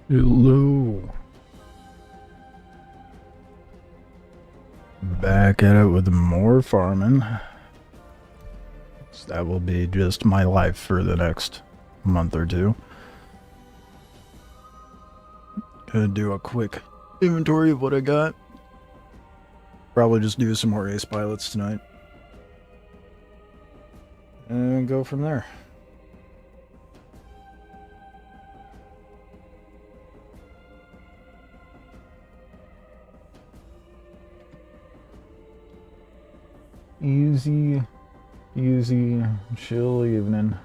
Hello. Back at it with more farming. So that will be just my life for the next month or two. Gonna do a quick inventory of what I got. Probably just do some more ace pilots tonight. And go from there. Easy, chill evening.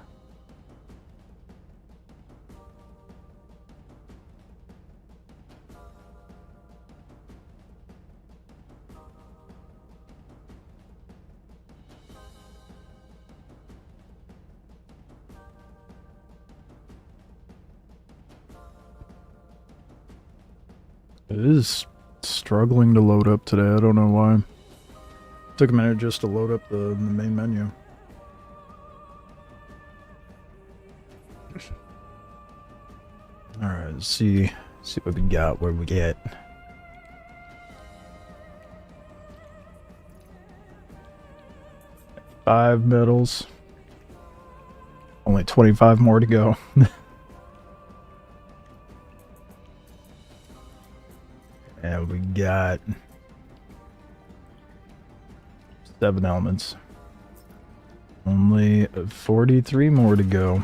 It is struggling to load up today. I don't know why. Took a minute just to load up the main menu. Alright, let's see what we got, where we get. Five medals. Only 25 more to go. And we got 7 elements. Only 43 more to go.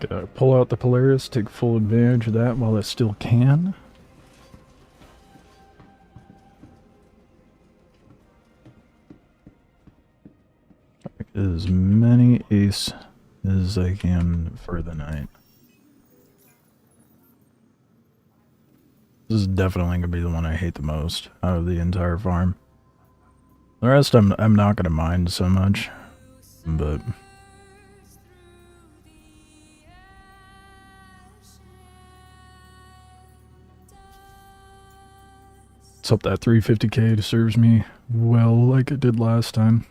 Gotta pull out the Polaris, take full advantage of that while I still can. As many ace as I can for the night. This is definitely gonna be the one I hate the most out of the entire farm. The rest I'm not gonna mind so much, but let's hope that 350k serves me well like it did last time.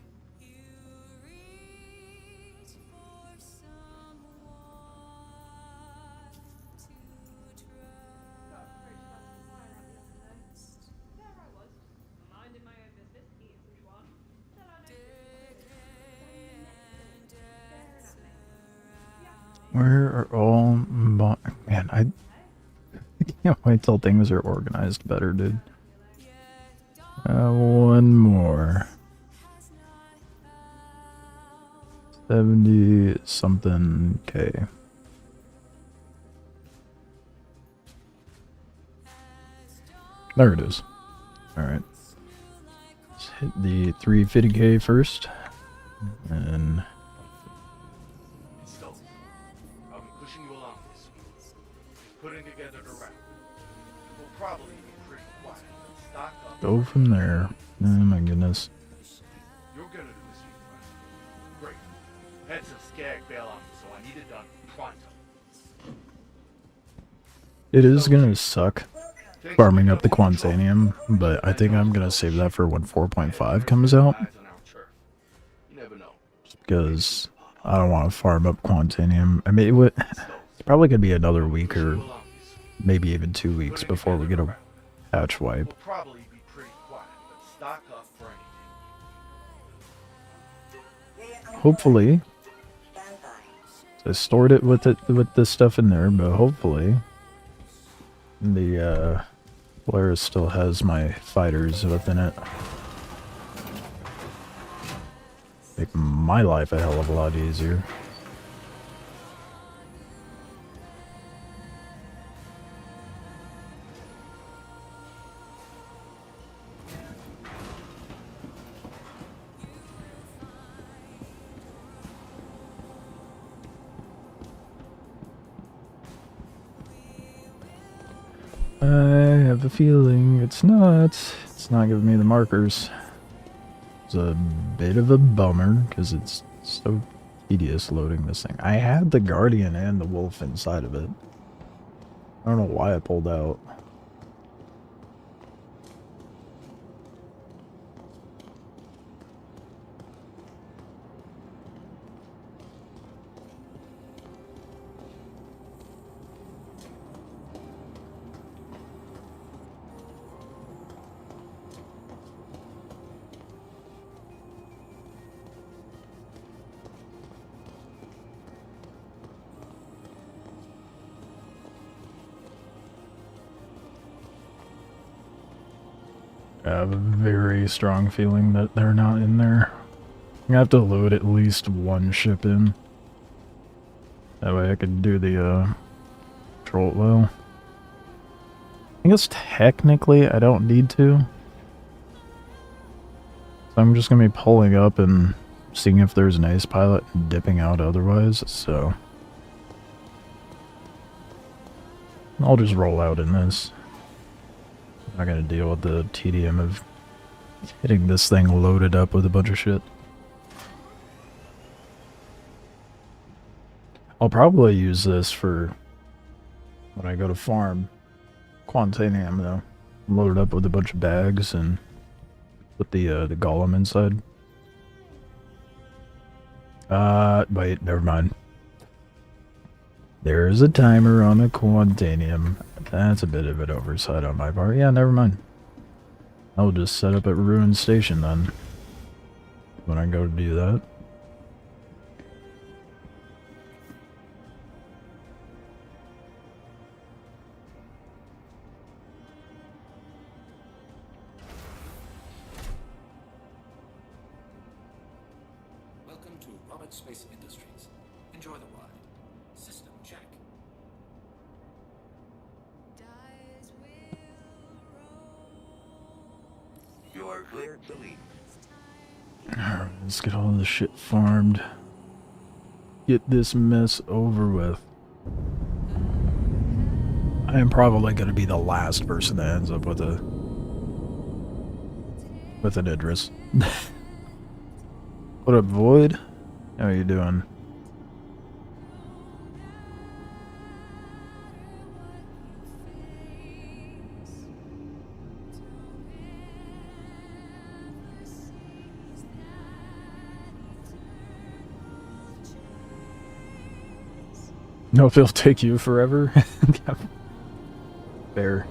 Where are all man, I can't wait till things are organized better, dude. One more. 70 something K. There it is. Alright. Let's hit the 350k first. And I'll be pushing you along this week. Putting together the route. We'll probably be pretty quiet. Stock up. go from there. Oh my goodness. You're gonna do this week, right? Great. Had some skag bail on me, so I need it done pronto. It is gonna suck farming up the Quantanium, but I think I'm gonna save that for when 4.5 comes out. Because I don't want to farm up Quantanium. I mean, it's probably gonna be another week or maybe even 2 weeks before we get a hatch wipe. Hopefully, I stored it with the stuff in there, but hopefully the Polaris still has my fighters within it. Make my life a hell of a lot easier. I have a feeling it's not giving me the markers. It's a bit of a bummer because it's so tedious loading this thing. I had the Guardian and the Wolf inside of it. I don't know why I pulled out. I have a very strong feeling that they're not in there. I'm gonna have to load at least one ship in. That way I could do the, control it well. I guess technically I don't need to. So I'm just gonna be pulling up and seeing if there's an ace pilot and dipping out otherwise, so... I'll just roll out in this. I'm not gonna deal with the tedium of getting this thing loaded up with a bunch of shit. I'll probably use this for when I go to farm Quantanium, though. Load it up with a bunch of bags and put the golem inside. Wait, never mind. There's a timer on a Quantanium. That's a bit of an oversight on my part. Yeah, never mind. I'll just set up at Ruin Station then. When I go to do that. Welcome to Robert Space Industries. Enjoy the ride. System check. You are cleared to leave. Alright, let's get all this shit farmed. Get this mess over with. I am probably going to be the last person that ends up with an Idris. What up, Void? How are you doing? No, if it'll take you forever. Yeah. Fair.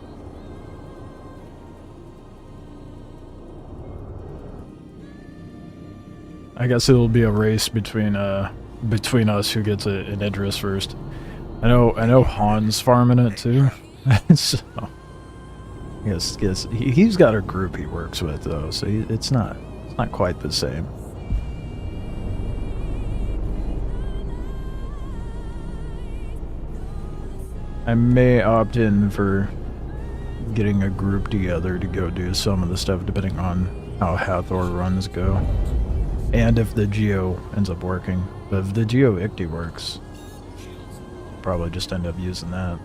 I guess it'll be a race between us who gets an Idris first. I know Han's farming it too. So yes, he's got a group he works with though, so it's not quite the same. I may opt in for getting a group together to go do some of the stuff depending on how Hathor runs go. And if the Geo ends up working. But if the Geo Icti works, I'll probably just end up using that.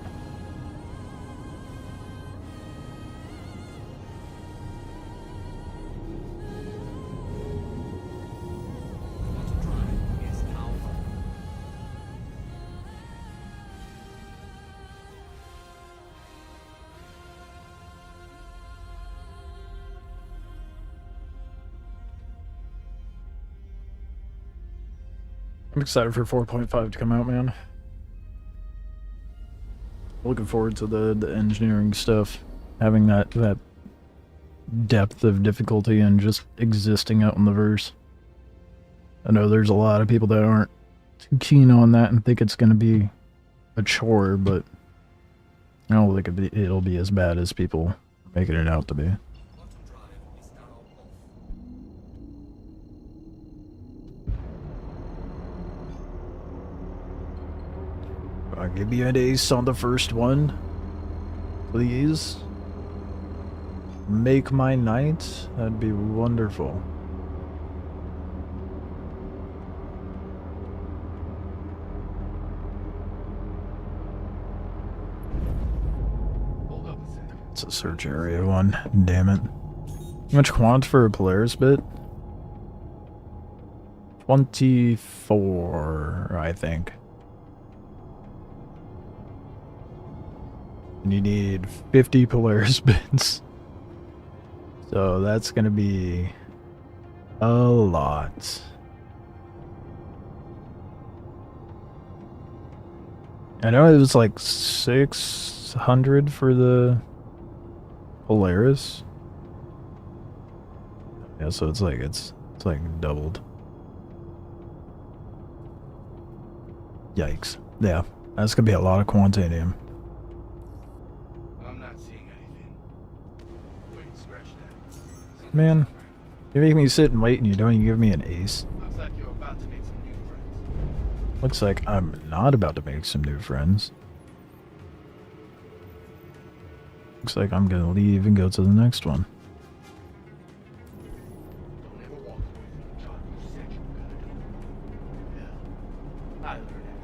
I'm excited for 4.5 to come out, man. Looking forward to the engineering stuff. Having that depth of difficulty and just existing out in the verse. I know there's a lot of people that aren't too keen on that and think it's going to be a chore, but I don't think it'll be as bad as people are making it out to be. I'll give you an ace on the first one. Please. Make my night. That'd be wonderful. Hold up a second. It's a search area one. Damn it. How much quant for a Polaris bit? 24, I think. And you need 50 Polaris bits. So that's gonna be a lot. I know it was like 600 for the Polaris. Yeah, so it's like doubled. Yikes. Yeah, that's gonna be a lot of quantanium. I'm not seeing anything. Wait, scratch that. Man, you make me sit and wait and you don't even give me an ace. Looks like you're about to make some new friends. Looks like I'm not about to make some new friends. Looks like I'm gonna leave and go to the next one. Don't ever walk away from the job you said you were gonna do. Hell, I learned everything.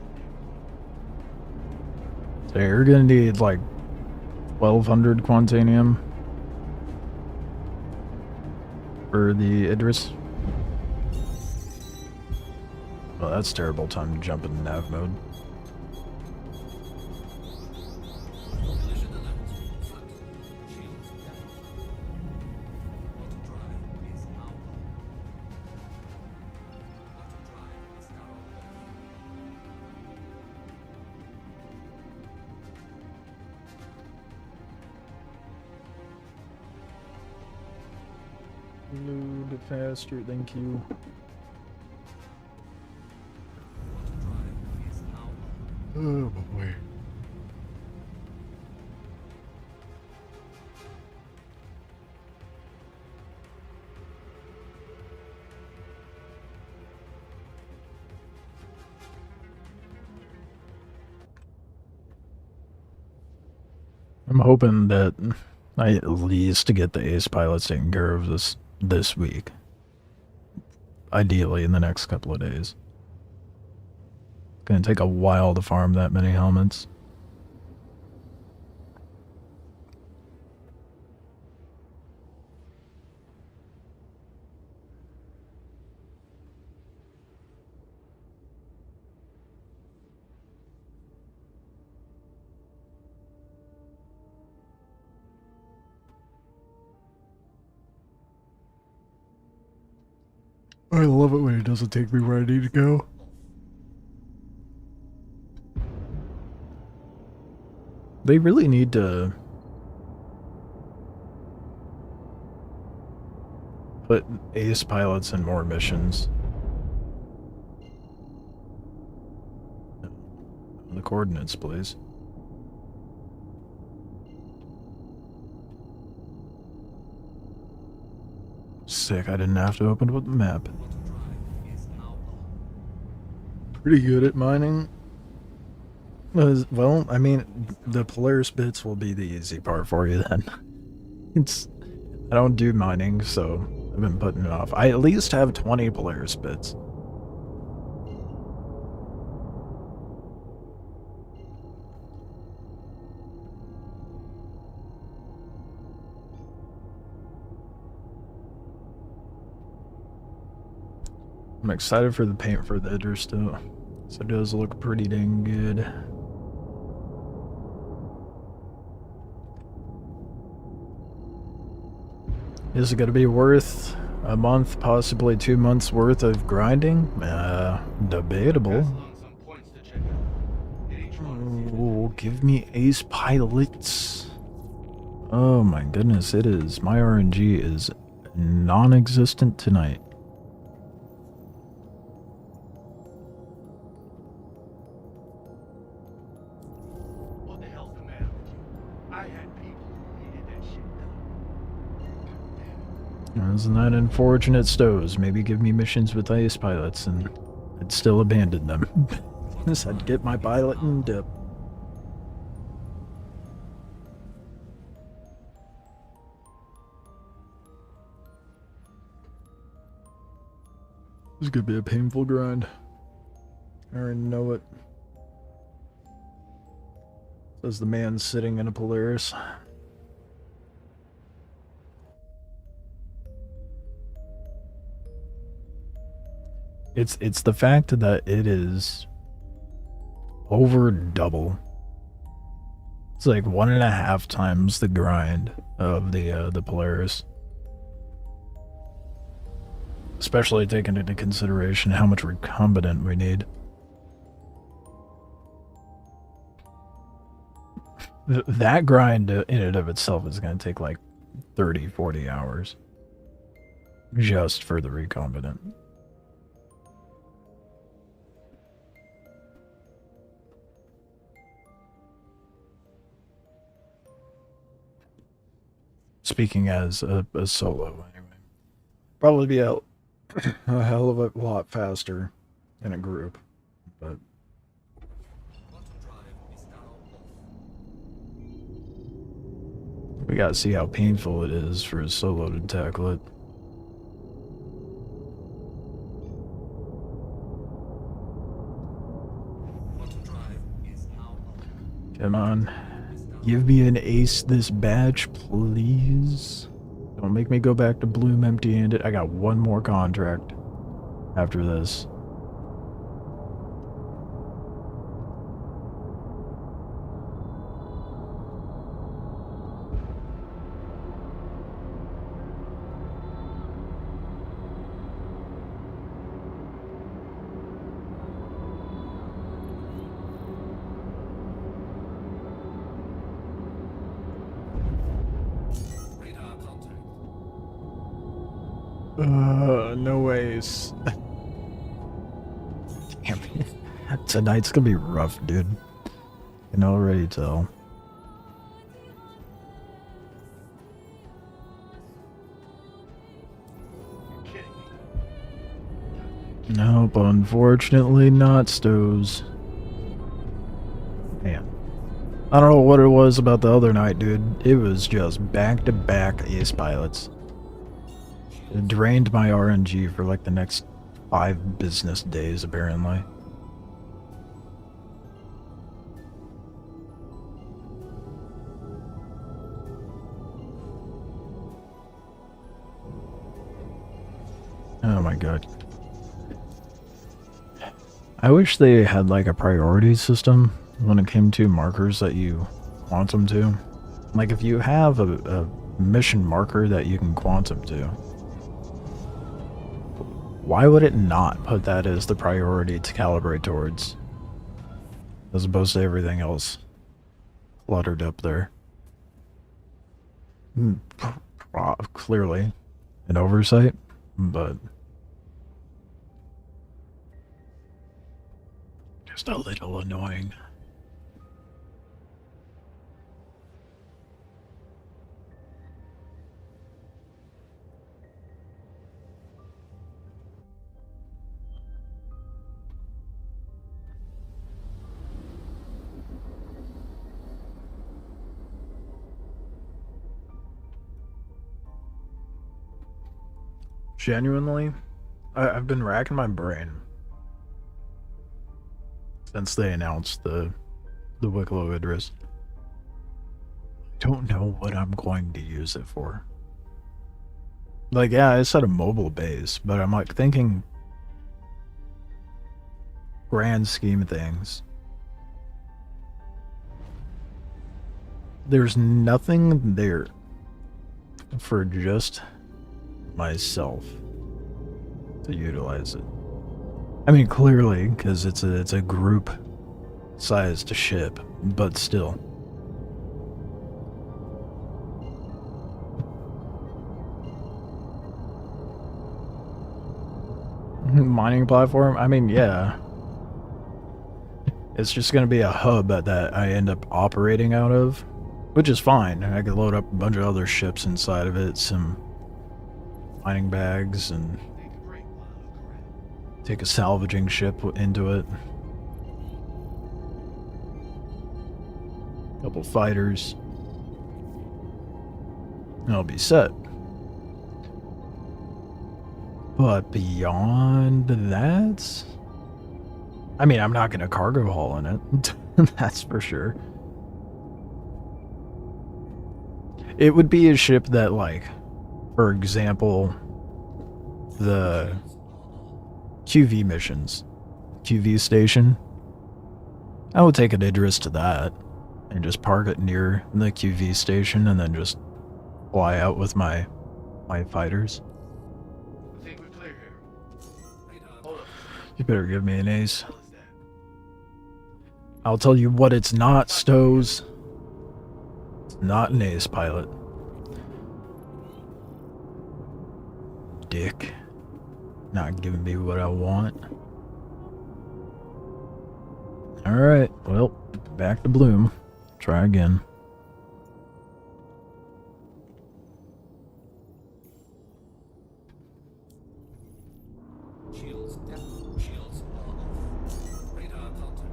So you're gonna need like 1200 quantanium for the Idris. Well, that's terrible time to jump in nav mode. Collision alert. Front. Shields down. Auto drive is now on. Auto drive is now on. Load faster, thank you. Auto drive is now on. Oh boy. I'm hoping that I at least get the ace pilots taken care of this week. Ideally in the next couple of days. It's gonna take a while to farm that many helmets. I love it when it doesn't take me where I need to go. They really need to put ace pilots in more missions. The coordinates, please. Sick, I didn't have to open up the map. Auto drive is now on. Pretty good at mining. Well, I mean, the Polaris bits will be the easy part for you then. I don't do mining, so I've been putting it off. I at least have 20 Polaris bits. I'm excited for the paint for the Idris too. So it does look pretty dang good. Is it going to be worth a month, possibly 2 months worth of grinding? Debatable. Pass along some points to check out. Hit each one. Oh, give me ace pilots. Oh my goodness, it is. My RNG is non-existent tonight. What the hell's the matter with you? I had people who needed that shit done. Isn't that unfortunate, Stows? Maybe give me missions with ace pilots and I'd still abandon them. I'd get my pilot and dip. This is gonna be a painful grind. I already know it. Says the man sitting in a Polaris. It's the fact that it is over double. It's like 1.5 times the grind of the Polaris. Especially taking into consideration how much recombinant we need. That grind in and of itself is going to take like 30, 40 hours. Just for the recombinant. Speaking as a solo, anyway. Probably be a hell of a lot faster in a group, but we gotta see how painful it is for a solo to tackle it. Come on. Give me an ace this batch, please. Don't make me go back to Bloom empty-handed. I got one more contract after this. No ways. Damn it. Tonight's gonna be rough, dude. I can already tell. Nope, unfortunately not Stows. Man. I don't know what it was about the other night, dude. It was just back-to-back ace pilots. It drained my RNG for like the next 5 business days, apparently. Oh my god. I wish they had like a priority system when it came to markers that you quantum to. Like if you have a mission marker that you can quantum to, why would it not put that as the priority to calibrate towards? As opposed to everything else cluttered up there. Clearly an oversight, but just a little annoying. Genuinely, I've been racking my brain since they announced the Wikelo Idris. Don't know what I'm going to use it for. Like, yeah, I said a mobile base, but I'm like thinking grand scheme of things. There's nothing there for just myself to utilize it. I mean, clearly, because it's a group sized ship, but still. Mining platform? I mean, yeah. It's just going to be a hub that I end up operating out of, which is fine. I could load up a bunch of other ships inside of it, some mining bags, and take a salvaging ship into it. Couple fighters. And I'll be set. But beyond that, I mean, I'm not going to cargo haul in it. That's for sure. It would be a ship that, like, for example, the QV missions. QV station. I would take an Idris to that and just park it near the QV station and then just fly out with my fighters. I think we're clear here. Hold up. You better give me an ace. What the hell is that? I'll tell you what it's not, Stows. It's not an ace pilot. Dick. Not giving me what I want. Alright, well, back to Bloom. Try again. Shields down. Shields off. Radar contact.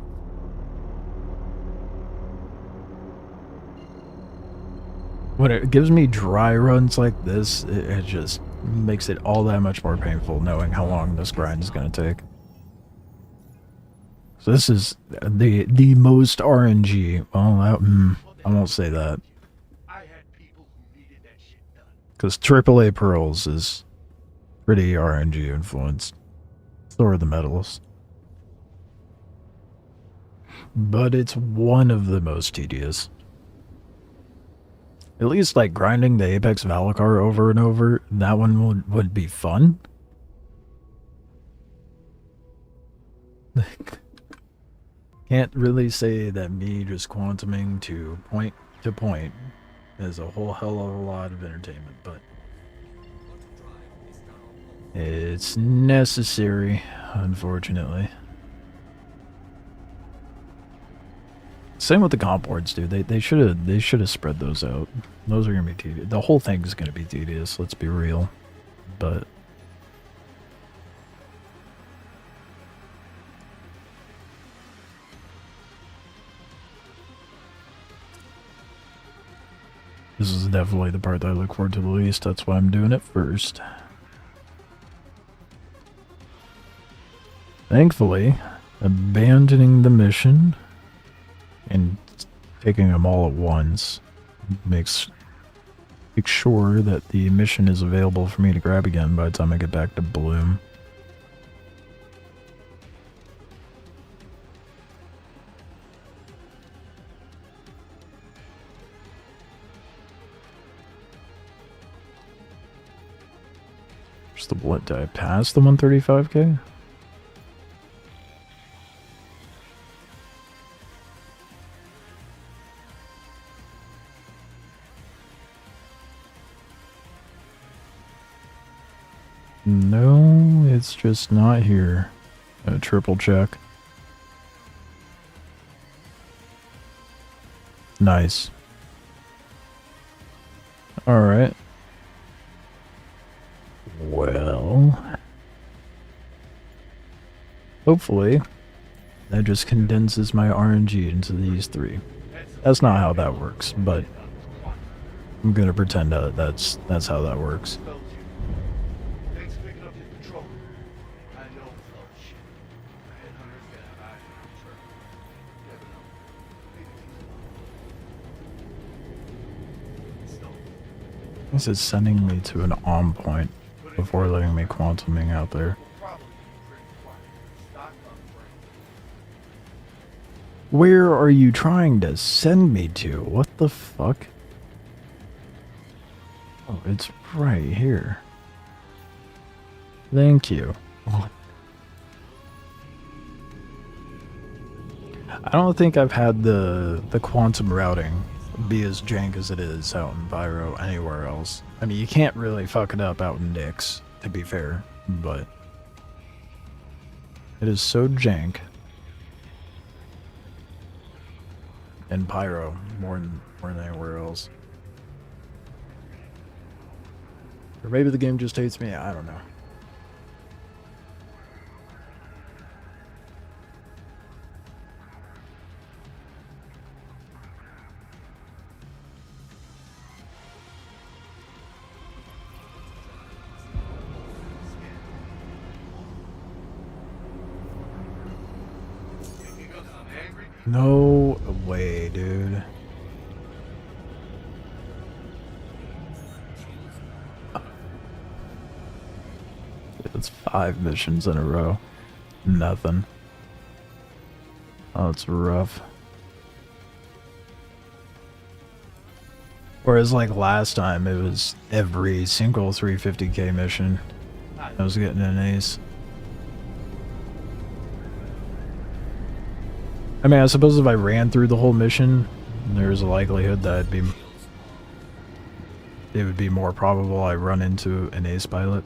When it gives me dry runs like this, it just makes it all that much more painful knowing how long this grind is going to take. So this is the most RNG. Well, I won't say that. I had people who needed that shit done. Because AAA Pearls is pretty RNG influenced. So are the medalists. But it's one of the most tedious. At least like grinding the Apex Valacar over and over, that one would be fun. Can't really say that me just quantuming to point is a whole hell of a lot of entertainment, but it's necessary, unfortunately. Same with the comp boards, dude. They should have spread those out. Those are gonna be tedious. The whole thing is gonna be tedious. Let's be real. But this is definitely the part that I look forward to the least. That's why I'm doing it first. Thankfully, abandoning the mission and taking them all at once makes sure that the mission is available for me to grab again by the time I get back to Bloom. Just the what? Did I pass the 135k? No, it's just not here. A triple check. Nice. Alright. Well, hopefully that just condenses my RNG into these three. That's not how that works, but I'm gonna pretend that that's how that works. Told you. Thanks for picking up your patrol. I know it's all shit. The headhunters got an eye on your turf. You never know. Maybe it's still. This is sending me to an on point before letting me quantuming out there. Probably pretty quiet. Stock up, friend. Where are you trying to send me to? What the fuck? Oh, it's right here. Thank you. I don't think I've had the quantum routing be as jank as it is out in Pyro anywhere else. I mean, you can't really fuck it up out in Nyx, to be fair, but it is so jank in Pyro more than anywhere else. Or maybe the game just hates me, I don't know. No way, dude. That's 5 missions in a row. Nothing. Oh, it's rough. Whereas like last time, it was every single 350k mission I was getting an ace. I mean, I suppose if I ran through the whole mission, there's a likelihood that it would be more probable I run into an ace pilot.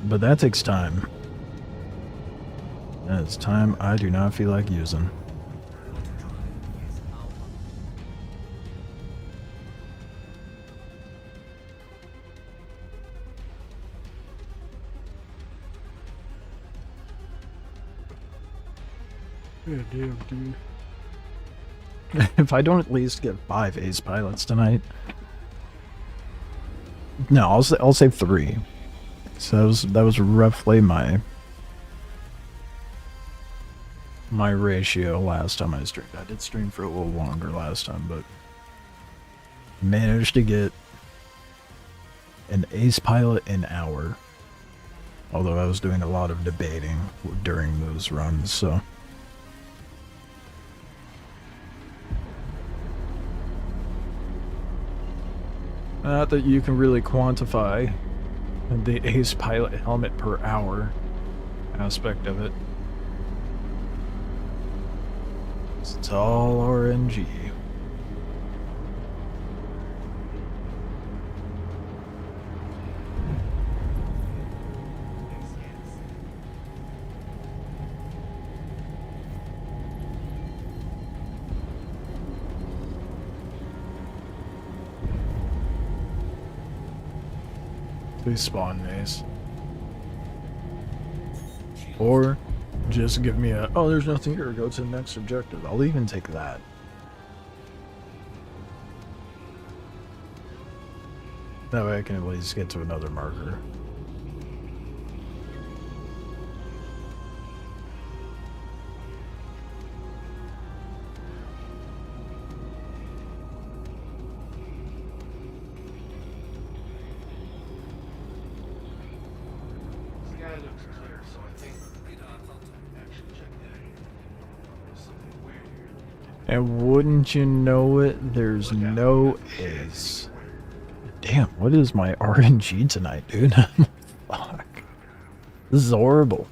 But that takes time. And it's time I do not feel like using. Yeah, damn, dude. If I don't at least get 5 ace pilots tonight. No, I'll say 3. So that was roughly my ratio last time I streamed. I did stream for a little longer last time, but managed to get an ace pilot an hour. Although I was doing a lot of debating during those runs, so. Not that you can really quantify the ace pilot helmet per hour aspect of it. It's all RNG. Please spawn ace. Or just give me a, oh, there's nothing here, go to the next objective. I'll even take that. That way I can at least get to another marker. And wouldn't you know it, there's no ace. Damn, what is my RNG tonight, dude? Fuck. This is horrible.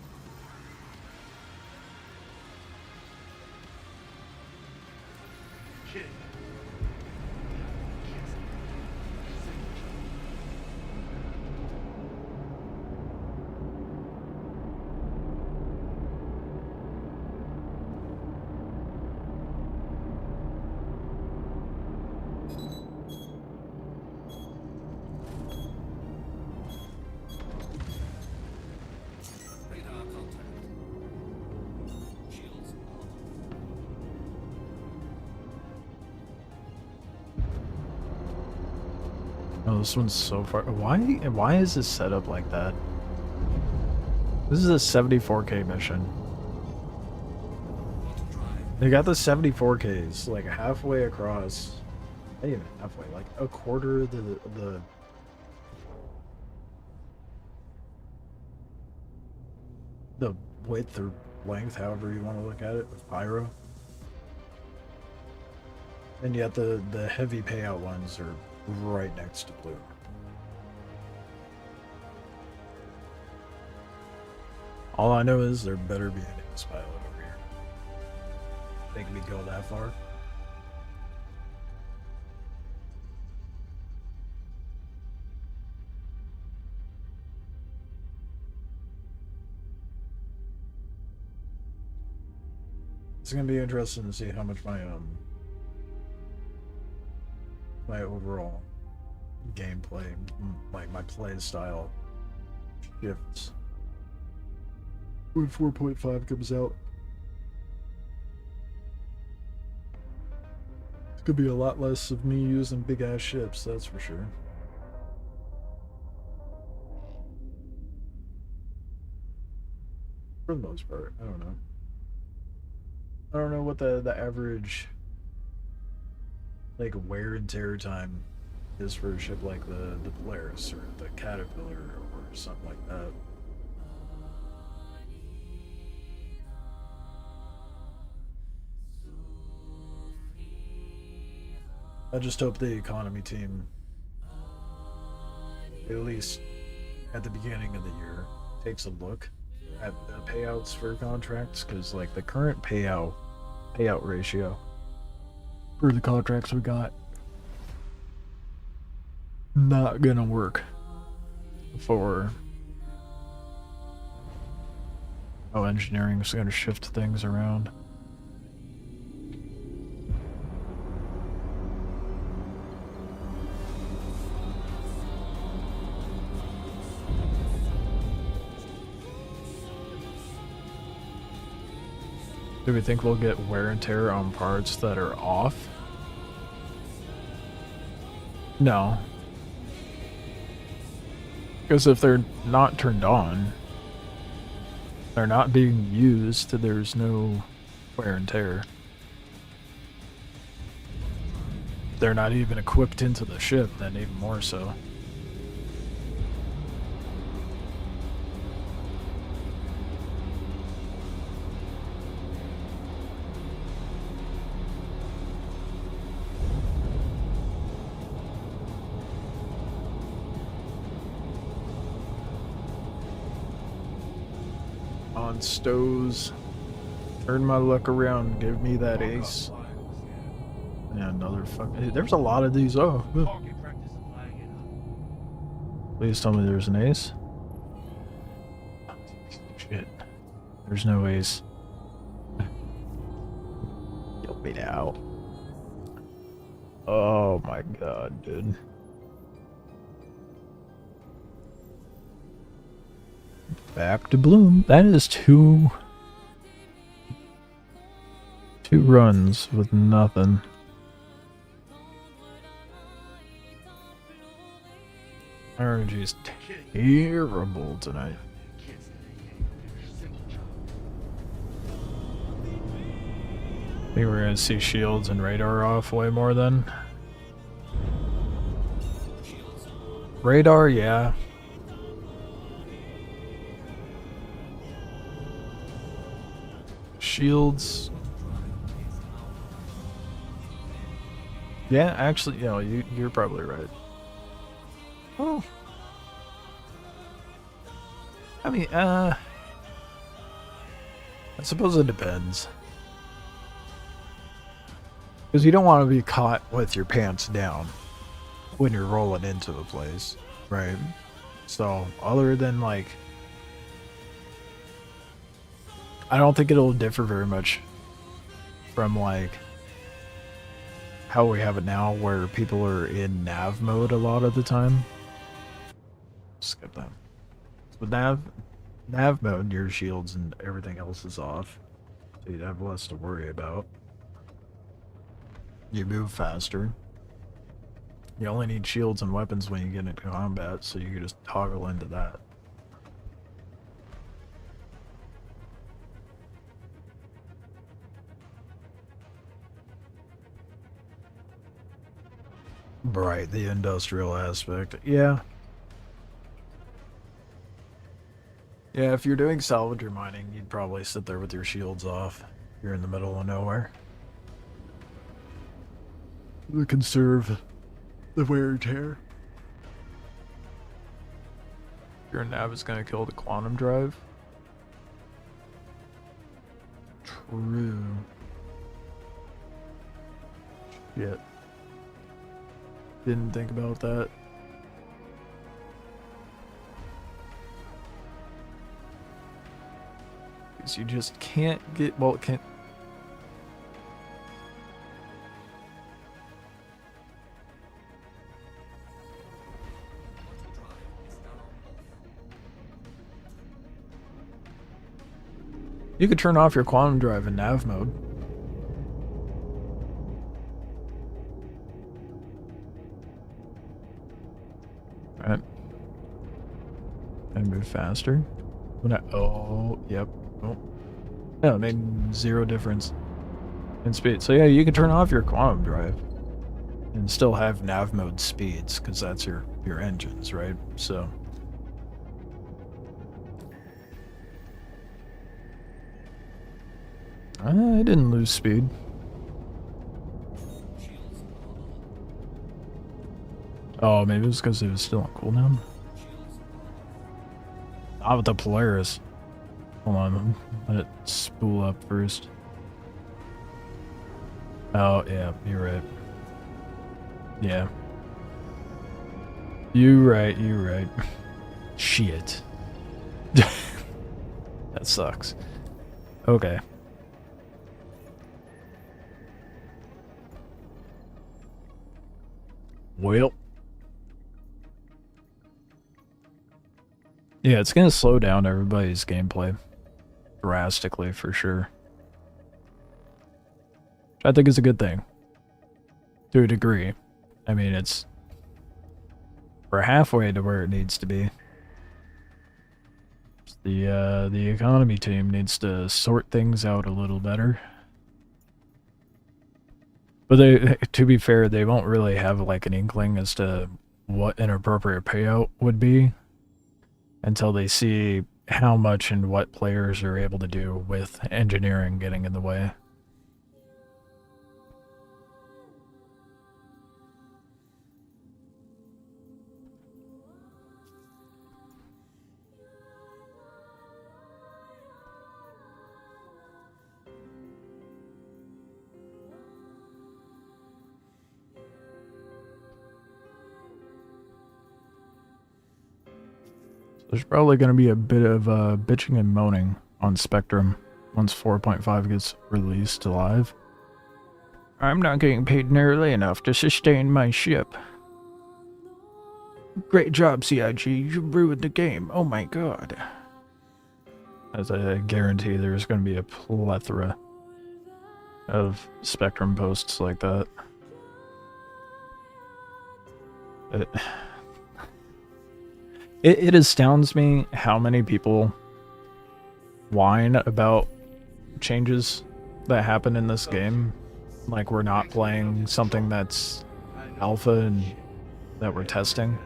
Oh, this one's so far. Why is this set up like that? This is a 74k mission. They got the 74ks like halfway across. Not even halfway, like a quarter of the width or length, however you want to look at it, with pyro. And yet the heavy payout ones are right next to blue. All I know is there better be an ace pilot over here. Think we go that far? It's gonna be interesting to see how much my overall gameplay, like my play style, shifts when 4.5 comes out. It's gonna be a lot less of me using big ass ships, that's for sure. For the most part, I don't know. I don't know what the average like wear and tear time is for a ship like the Polaris or the Caterpillar or something like that. I just hope the economy team, at least at the beginning of the year, takes a look at the payouts for contracts, because like the current payout ratio for the contracts we got, not gonna work for how engineering is gonna shift things around. Do we think we'll get wear and tear on parts that are off? No. Because if they're not turned on, they're not being used, there's no wear and tear. They're not even equipped into the ship, then even more so. On stows, turn my luck around, give me that ace. Yeah, another fucking. There's a lot of these. Oh, please tell me there's an ace. Shit, there's no ace. Kill me now. Oh my god, dude. Back to bloom. That is two runs with nothing. RNG is terrible tonight. I think we're gonna see shields and radar off way more then. Radar, yeah. Shields. Yeah, actually, you're probably right. Oh. I mean, I suppose it depends. Because you don't want to be caught with your pants down when you're rolling into a place, right? So, other than like, I don't think it'll differ very much from like how we have it now, where people are in nav mode a lot of the time. Skip that. With nav mode, your shields and everything else is off, so you'd have less to worry about. You move faster. You only need shields and weapons when you get into combat, so you can just toggle into that. Right, the industrial aspect. Yeah. Yeah, if you're doing salvager mining, you'd probably sit there with your shields off. You're in the middle of nowhere. To conserve the wear and tear. Your nav is gonna kill the quantum drive. True. Shit. Didn't think about that. Because you just can't get, well, can't. You could turn off your quantum drive in nav mode. Right. And move faster. Oh, yep. Oh. Yeah, it made 0 difference in speed. So yeah, you can turn off your quantum drive and still have nav mode speeds, because that's your engines, right? So I didn't lose speed. Oh, maybe it was because it was still on cooldown. Not with the Polaris. Hold on, let it spool up first. Oh, yeah, you're right. Yeah. You're right. Shit. That sucks. Okay. Well. Yeah, it's gonna slow down everybody's gameplay. Drastically, for sure. Which I think is a good thing. To a degree. I mean, we're halfway to where it needs to be. The economy team needs to sort things out a little better. But to be fair, they won't really have like an inkling as to what an appropriate payout would be until they see how much and what players are able to do with engineering getting in the way. There's probably going to be a bit of bitching and moaning on Spectrum once 4.5 gets released live. I'm not getting paid nearly enough to sustain my ship. Great job, CIG. You ruined the game. Oh my god. As I guarantee there's going to be a plethora of Spectrum posts like that. It astounds me how many people whine about changes that happen in this game. Like we're not playing something that's alpha and that we're testing.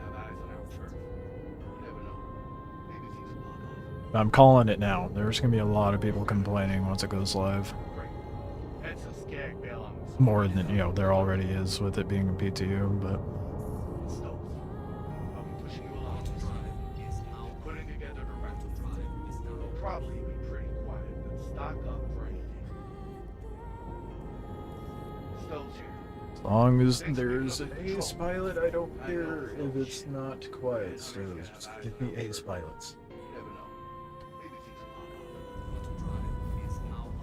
I'm calling it now. There's going to be a lot of people complaining once it goes live. More than, you know, there already is with it being a PTU, but... Probably be pretty quiet, but stock up for anything. Stoves here. As long as there's an ace pilot, I don't care if it's not quiet. So just give me ace pilots. You never know. Maybe things will pop up.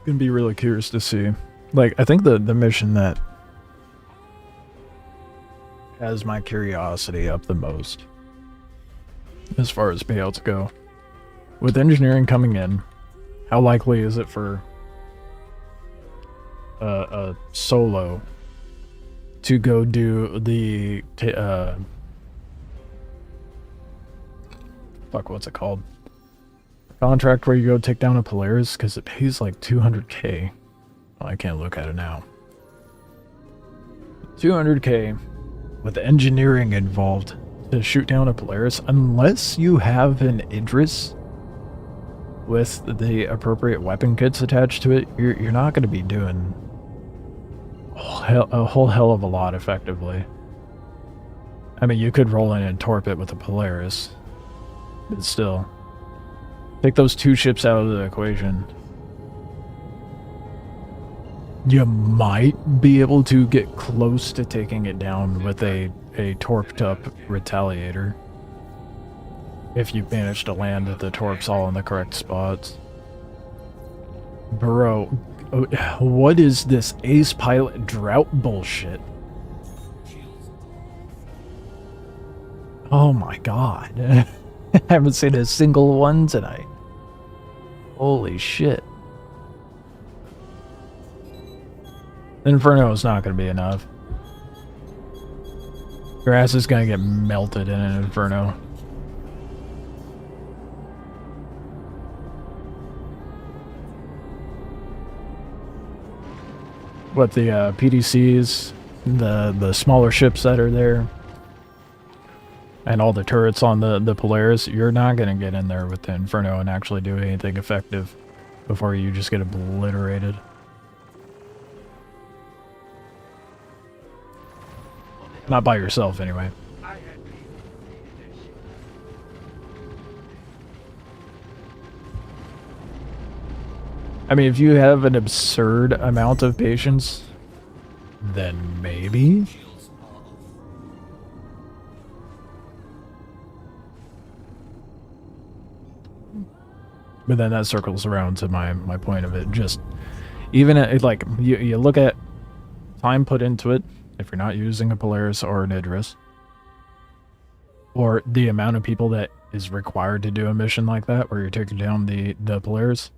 Gonna be really curious to see. Like, I think the mission that has my curiosity up the most, as far as payouts go, with engineering coming in, how likely is it for a solo to go do the fuck, what's it called? Contract where you go take down a Polaris, because it pays like 200k. Oh, I can't look at it now. 200k with engineering involved to shoot down a Polaris, unless you have an Idris with the appropriate weapon kits attached to it, you're not going to be doing a whole hell of a lot effectively. I mean, you could roll in and torp it with a Polaris, but still. Take those two ships out of the equation. You might be able to get close to taking it down with a torped up Retaliator. If you manage to land the torps all in the correct spots. Bro, what is this ace pilot drought bullshit? Oh my god. I haven't seen a single one tonight. Holy shit. Inferno is not going to be enough. Your ass is going to get melted in an Inferno. What the PDCs, the smaller ships that are there, and all the turrets on the Polaris, you're not going to get in there with the Inferno and actually do anything effective before you just get obliterated. Not by yourself, anyway. I had people who needed that shit. I mean, if you have an absurd amount of patience, then maybe. Shields are off. But then that circles around to my point of it. Just, even at, like, you look at time put into it, if you're not using a Polaris or an Idris, or the amount of people that is required to do a mission like that, where you're taking down the Polaris,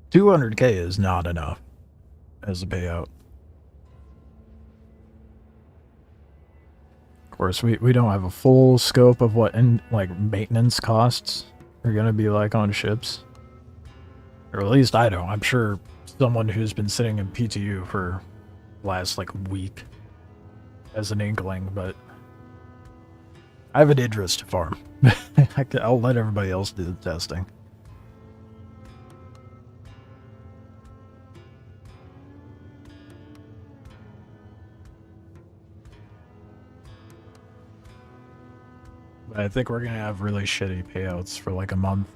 200k is not enough as a payout. Of course, we don't have a full scope of what maintenance costs are gonna be like on ships, or at least I don't. I'm sure someone who's been sitting in PTU for the last like week has an inkling, but I have an Idris to farm. I'll let everybody else do the testing. But I think we're gonna have really shitty payouts for like a month.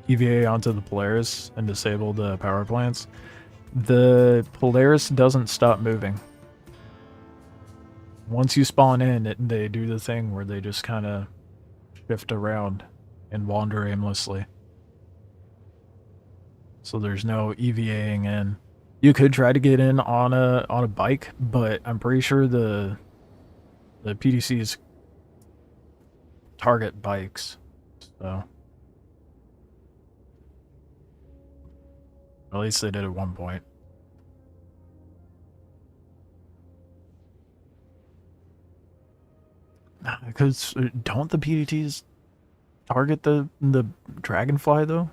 EVA onto the Polaris and disable the power plants. The Polaris doesn't stop moving. Once you spawn in, they do the thing where they just kind of shift around and wander aimlessly. So there's no EVAing in. You could try to get in on a bike, but I'm pretty sure the PDCs target bikes, so at least they did at one point. Because don't the PDTs target the Dragonfly though?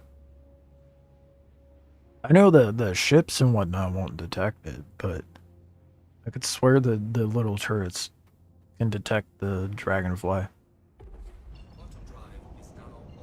I know the ships and whatnot won't detect it, but I could swear the little turrets can detect the Dragonfly. Quantum drive is now off.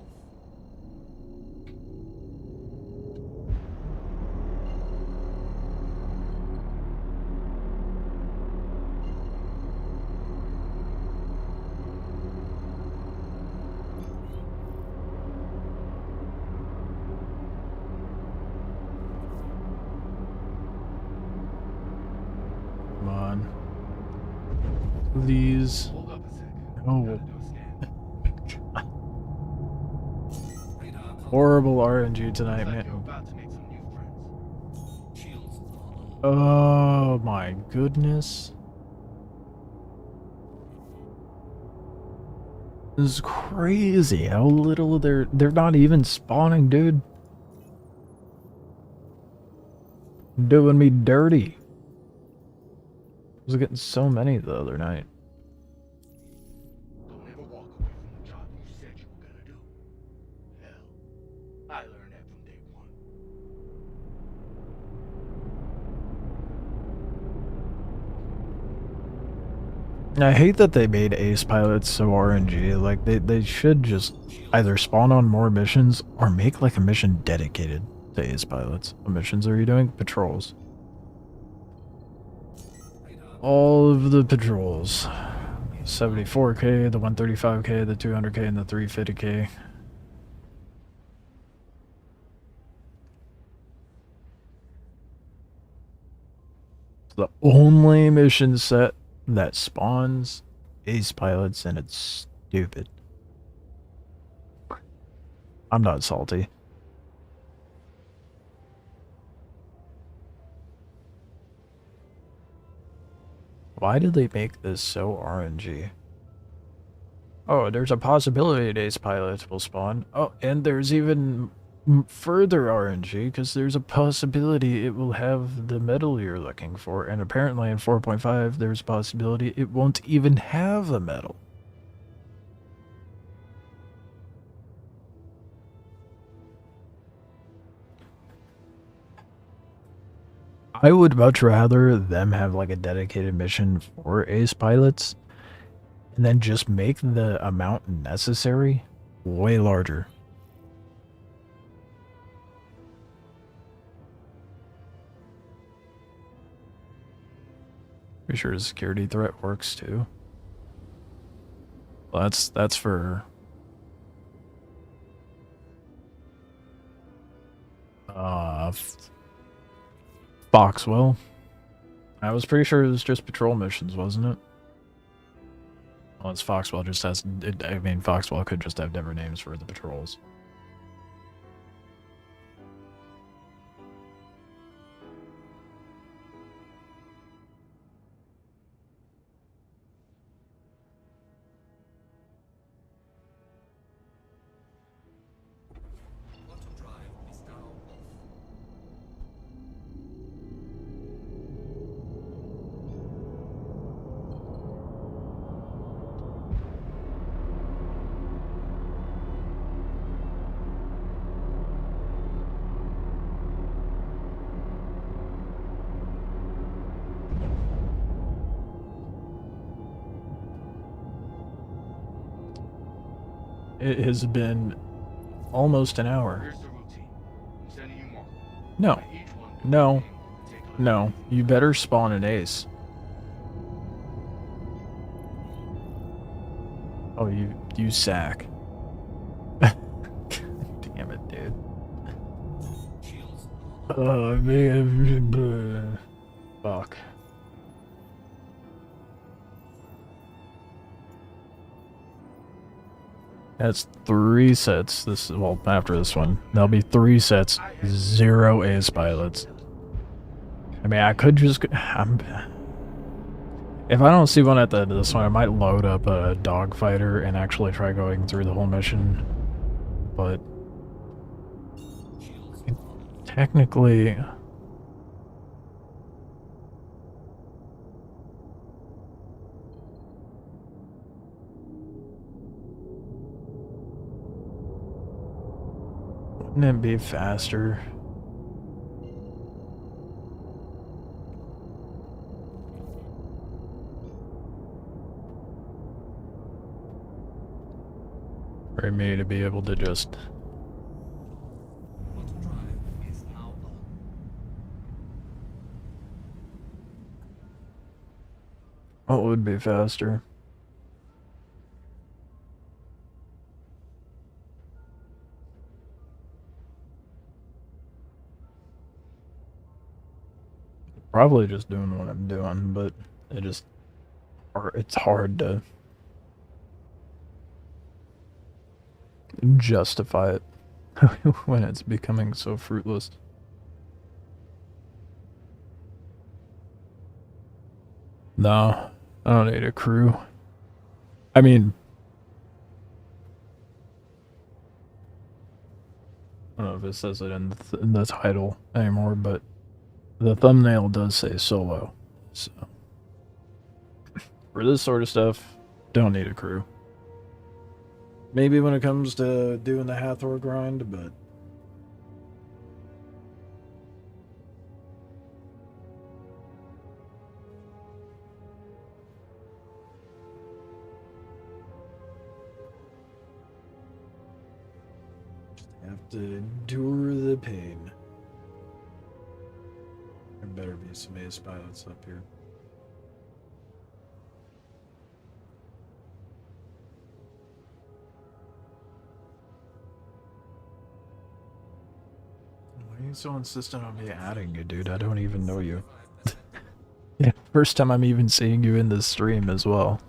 Come on. Please. Hold up a sec. Oh. Gotta do a scan. Radar code. Horrible RNG tonight, Looks like you're man. about to make some new friends. Shields are on. Oh my goodness. This is crazy how little they're not even spawning, dude. Doing me dirty. I was getting so many the other night. Don't ever walk away from the job you said you were gonna do. Hell, I learned that from day one. I hate that they made ace pilots so RNG. Like they should just either spawn on more missions or make like a mission dedicated to ace pilots. What missions are you doing? Patrols. All of the patrols. 74k, the 135k, the 200k, and the 350k. The only mission set that spawns ace pilots, and it's stupid. I'm not salty. Why did they make this so RNG? Oh, there's a possibility that ace pilots will spawn. Oh, and there's even further RNG, because there's a possibility it will have the metal you're looking for, and apparently in 4.5 there's a possibility it won't even have a metal. I would much rather them have like a dedicated mission for ace pilots and then just make the amount necessary way larger. Pretty sure a security threat works too. Well, that's for Foxwell. I was pretty sure it was just patrol missions, wasn't it? Well, it's Foxwell just has. I mean, Foxwell could just have different names for the patrols. Quantum drive is now off. It has been almost an hour. Here's the routine. I'm sending you more. No, Each one no, take on no. You better spawn an ace. Oh, you sack. Damn it, dude. Shields. Oh man, fuck. That's 3 sets. This is, well, after this one, there'll be 3 sets, 0 ace pilots. I mean, I could just. If I don't see one at the end of this one, I might load up a dogfighter and actually try going through the whole mission. But technically, wouldn't it be faster? For me to be able to just. Quantum drive is now on. What would be faster? Probably just doing what I'm doing, but it's hard to justify it when it's becoming so fruitless. No, I don't need a crew. I mean, I don't know if it says it in the title anymore, but the thumbnail does say solo. So for this sort of stuff, don't need a crew. Maybe when it comes to doing the Hathor grind, but just have to endure the pain. There better be some ace pilots up here. Why are you so insistent on me adding you, dude? I don't even know you. Yeah, first time I'm even seeing you in this stream as well.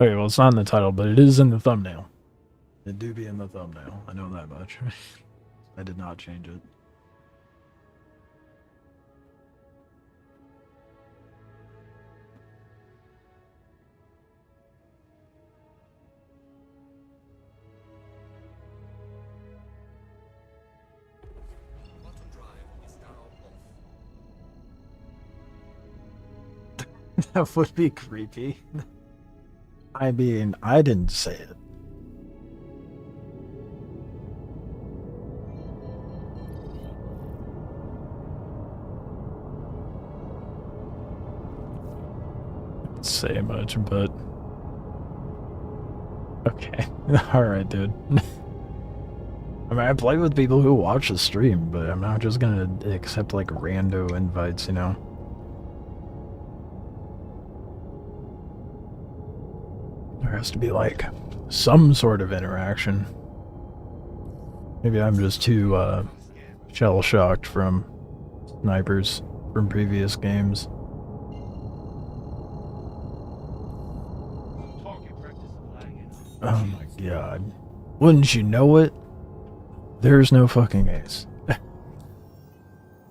Okay, well, it's not in the title, but it is in the thumbnail. It do be in the thumbnail. I know that much. I did not change it. That would be creepy. I mean, I didn't say it. Didn't say much, but okay. Alright, dude. I mean, I play with people who watch the stream, but I'm not just gonna accept, like, rando invites, you know? There has to be, like, some sort of interaction. Maybe I'm just too, shell-shocked from snipers from previous games. Oh my god. Wouldn't you know it? There's no fucking ace.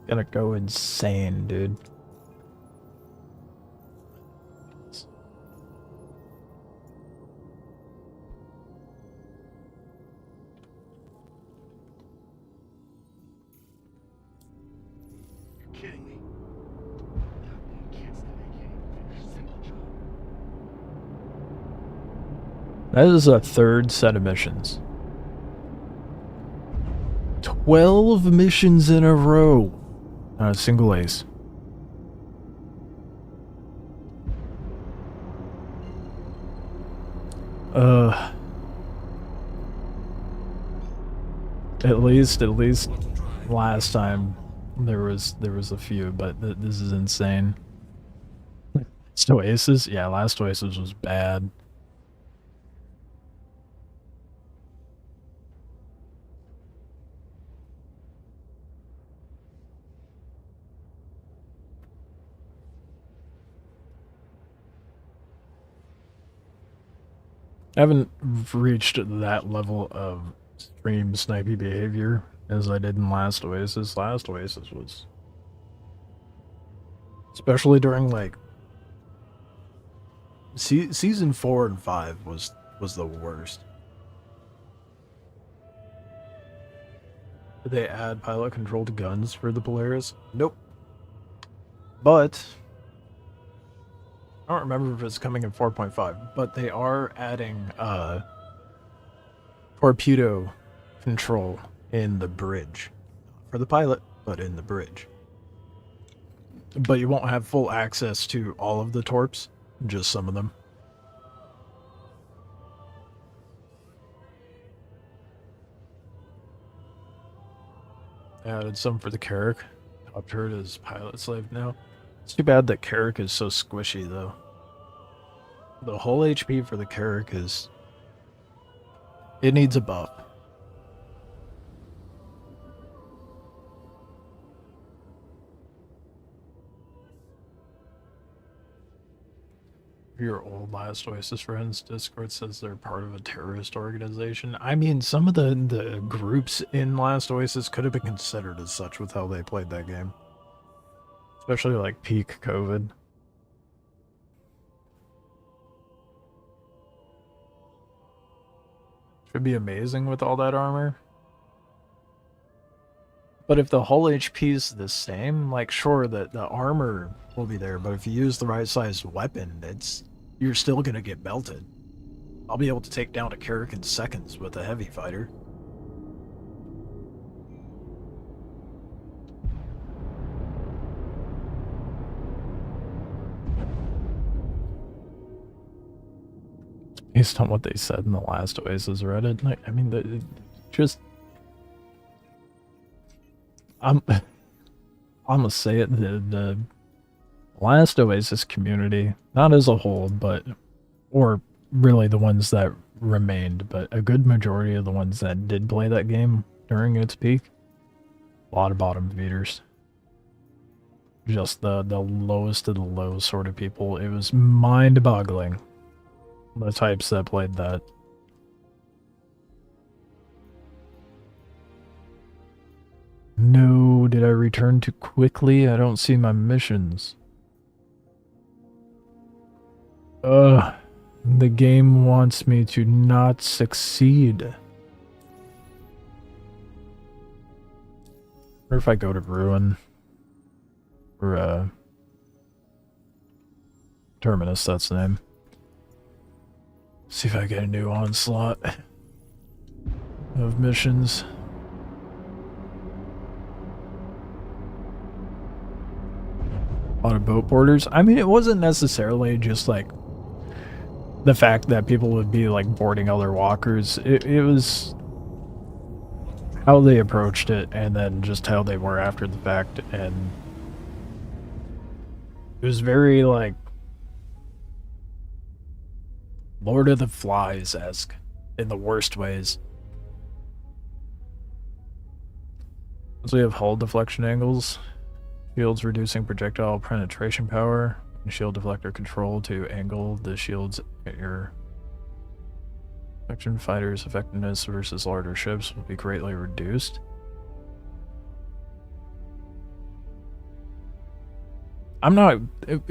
Gonna go insane, dude. You're kidding me. That can't stay a simple job. That is a third set of missions. 12 missions in a row. Not a single ace. At least last time there was a few, but this is insane. Last Oasis? Yeah, last Oasis was bad. I haven't reached that level of stream snipey behavior as I did in last Oasis. Last Oasis was... especially during, like... Season 4 and 5 was the worst. Did they add pilot-controlled guns for the Polaris? Nope. But... I don't remember if it's coming in 4.5, but they are adding torpedo control in the bridge. Not for the pilot, but in the bridge. But you won't have full access to all of the torps, just some of them. Added some for the Carrack. Top turret is pilot slave now. It's too bad that Carrack is so squishy, though. The whole HP for the Carrack is... it needs a buff. Your old Last Oasis friends Discord says they're part of a terrorist organization. I mean, some of the groups in Last Oasis could have been considered as such with how they played that game. Especially like peak COVID. Should be amazing with all that armor. But if the hull HP is the same, like sure that the armor will be there, but if you use the right sized weapon, you're still gonna get belted. I'll be able to take down a Carrack in seconds with a heavy fighter. Based on what they said in the last Oasis Reddit, I mean, just... I'm gonna say it, the last Oasis community, not as a whole, but, or really the ones that remained, but a good majority of the ones that did play that game during its peak, a lot of bottom feeders. Just the lowest of the low sort of people. It was mind-boggling. The types that played that. No, did I return too quickly? I don't see my missions. The game wants me to not succeed. Or if I go to Ruin. Or, Terminus, that's the name. See if I get a new onslaught of missions. A lot of boat boarders. I mean, it wasn't necessarily just like the fact that people would be like boarding other walkers. It was how they approached it, and then just how they were after the fact. And it was very like Lord of the Flies-esque in the worst ways. So we have hull deflection angles, shields reducing projectile penetration power, and shield deflector control to angle the shields at your deflection fighters' effectiveness versus larger ships will be greatly reduced. I'm not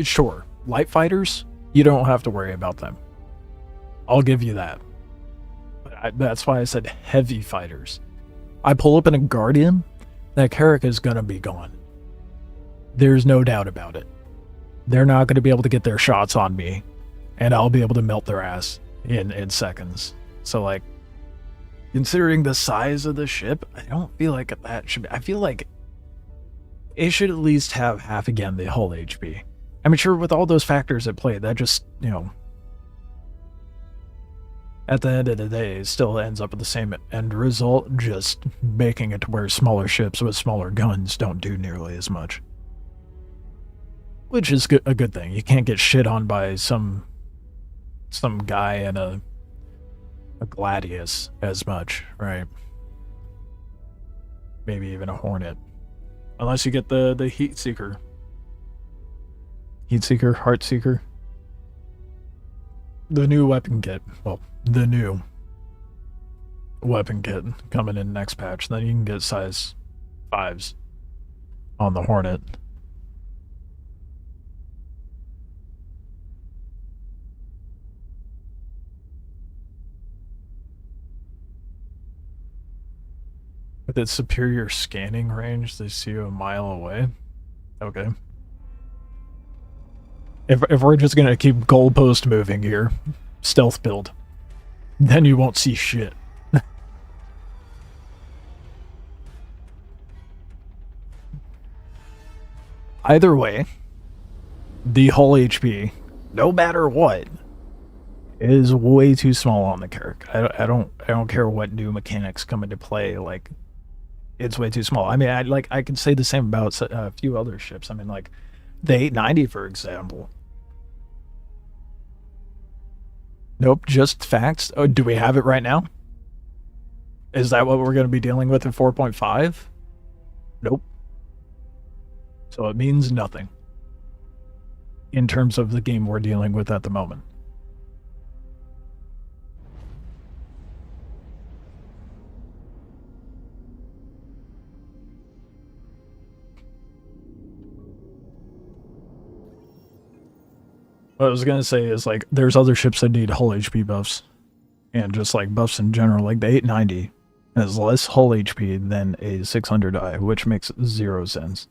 sure. Light fighters, you don't have to worry about them. I'll give you that. But that's why I said heavy fighters. I pull up in a Guardian, that Carrack is gonna be gone. There's no doubt about it. They're not gonna be able to get their shots on me, and I'll be able to melt their ass in seconds. So like, considering the size of the ship, I don't feel like that should be, I feel like it should at least have half again the hull HP. I mean, sure, with all those factors at play, that just, you know, at the end of the day, it still ends up with the same end result, just making it to where smaller ships with smaller guns don't do nearly as much. Which is a good thing. You can't get shit on by some guy in a Gladius as much, right? Maybe even a Hornet. Unless you get the Heat Seeker. Heat Seeker, Heart Seeker. The new weapon kit. Well, the new weapon kit coming in next patch. Then you can get size 5s on the Hornet. With its superior scanning range, they see you a mile away. Okay. If we're just gonna keep goalpost moving here, stealth build, then you won't see shit. Either way, the hull HP, no matter what, is way too small on the Carrack. I don't care what new mechanics come into play. Like, it's way too small. I mean, I could say the same about a few other ships. I mean, like the 890, for example. Nope, just facts. Oh, do we have it right now? Is that what we're going to be dealing with in 4.5? Nope. So it means nothing in terms of the game we're dealing with at the moment. What I was going to say is, like, there's other ships that need hull HP buffs. And just, like, buffs in general. Like, the 890 has less hull HP than a 600i, which makes 0 sense.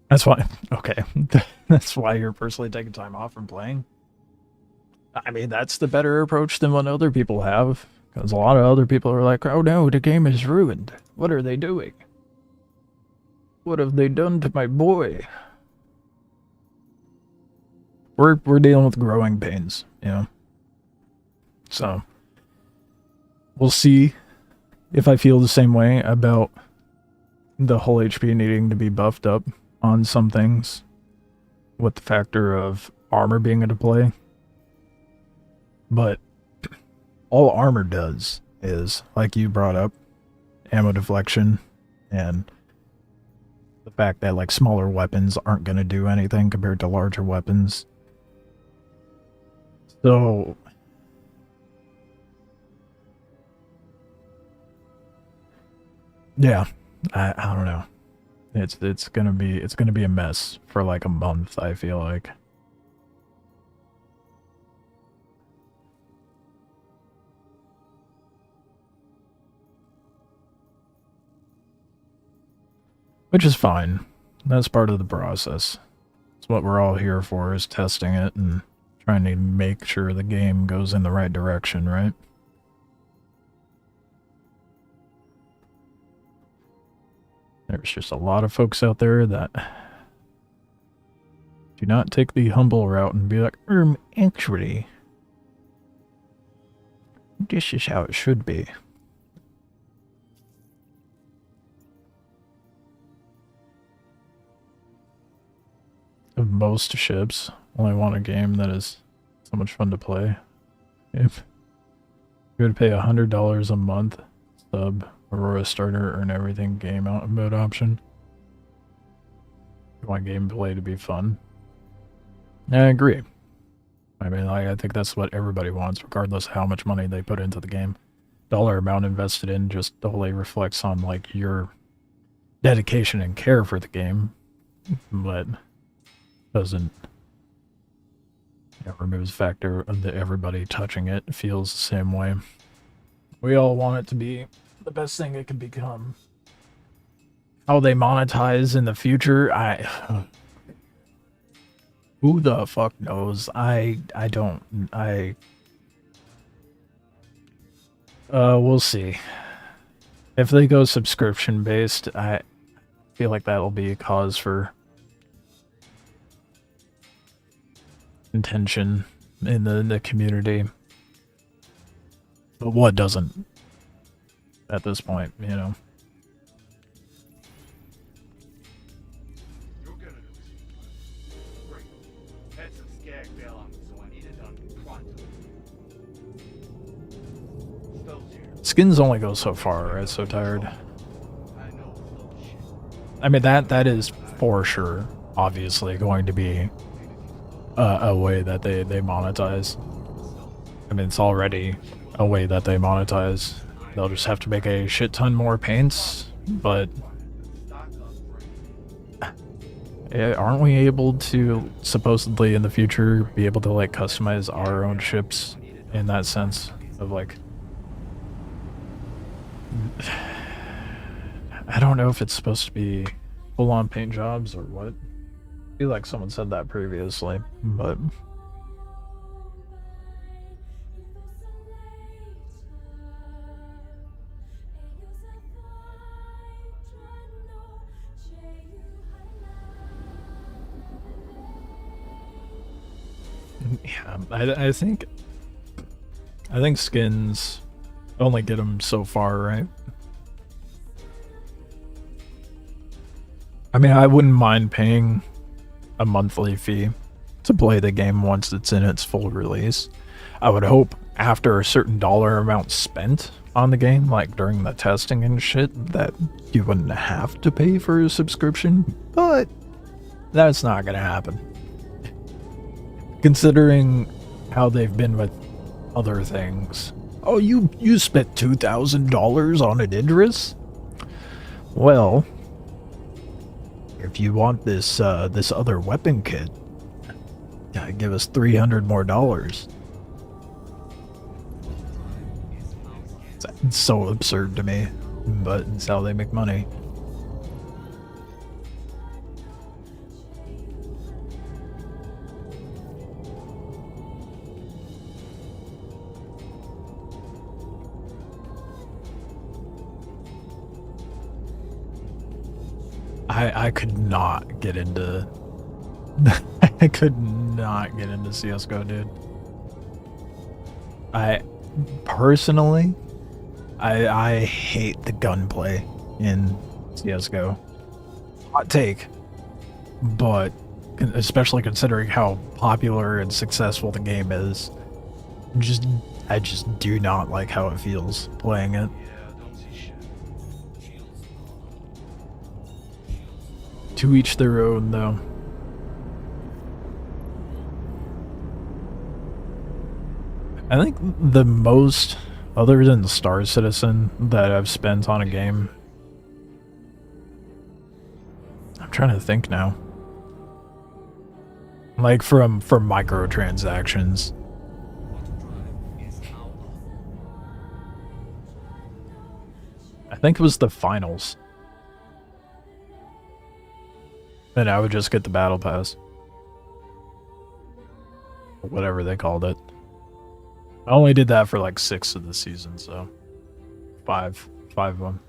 That's why... Okay. That's why you're personally taking time off from playing? I mean, that's the better approach than what other people have. Because a lot of other people are like, oh no, the game is ruined. What are they doing? What have they done to my boy? We're dealing with growing pains, you know? So, we'll see if I feel the same way about the whole HP needing to be buffed up on some things with the factor of armor being into play. But all armor does is, like you brought up, ammo deflection and the fact that, like, smaller weapons aren't going to do anything compared to larger weapons. So, yeah, I don't know. It's gonna be a mess for like a month, I feel like. Which is fine. That's part of the process. It's what we're all here for, is testing it and trying to make sure the game goes in the right direction, right? There's just a lot of folks out there that do not take the humble route and be like, actually, this is how it should be. Of most ships, only want a game that is so much fun to play. If you would pay $100 a month, sub, Aurora Starter, earn everything game out mode option. You want gameplay to be fun? I agree. I mean, I think that's what everybody wants, regardless of how much money they put into the game. Dollar amount invested in just totally reflects on, like, your dedication and care for the game, but doesn't, remove the factor of that everybody touching it feels the same way. We all want it to be the best thing it can become. How they monetize in the future, who the fuck knows? We'll see. If they go subscription based, I feel like that'll be a cause for contention in the community. But what doesn't at this point, you know? You're gonna do it. Great. Had some skag bail on me, so I need it done pronto. Stove's here. Skins only go so far, right? So tired. I know it's little shit. I mean, that is for sure, obviously, going to be a way that they monetize. I mean, it's already a way that they monetize. They'll just have to make a shit ton more paints, but aren't we able to supposedly in the future be able to like customize our own ships in that sense of like, I don't know if it's supposed to be full-on paint jobs or what. I feel like someone said that previously, but yeah, I think skins only get them so far, right? I mean, I wouldn't mind paying a monthly fee to play the game once it's in its full release. I would hope after a certain dollar amount spent on the game, like during the testing and shit, that you wouldn't have to pay for a subscription, but that's not gonna happen. Considering how they've been with other things. Oh, you spent $2,000 on an Idris? Well, if you want this this other weapon kit, give us $300 more. It's so absurd to me, but it's how they make money. I could not get into I could not get into CSGO, dude. I personally I hate the gunplay in CSGO. Hot take, but especially considering how popular and successful the game is, I just do not like how it feels playing it. To each their own, though. I think the most, other than Star Citizen, that I've spent on a game, I'm trying to think now. Like from microtransactions. I think it was the finals. Then I would just get the battle pass. Whatever they called it. I only did that for like 6 of the season, so 5 of them.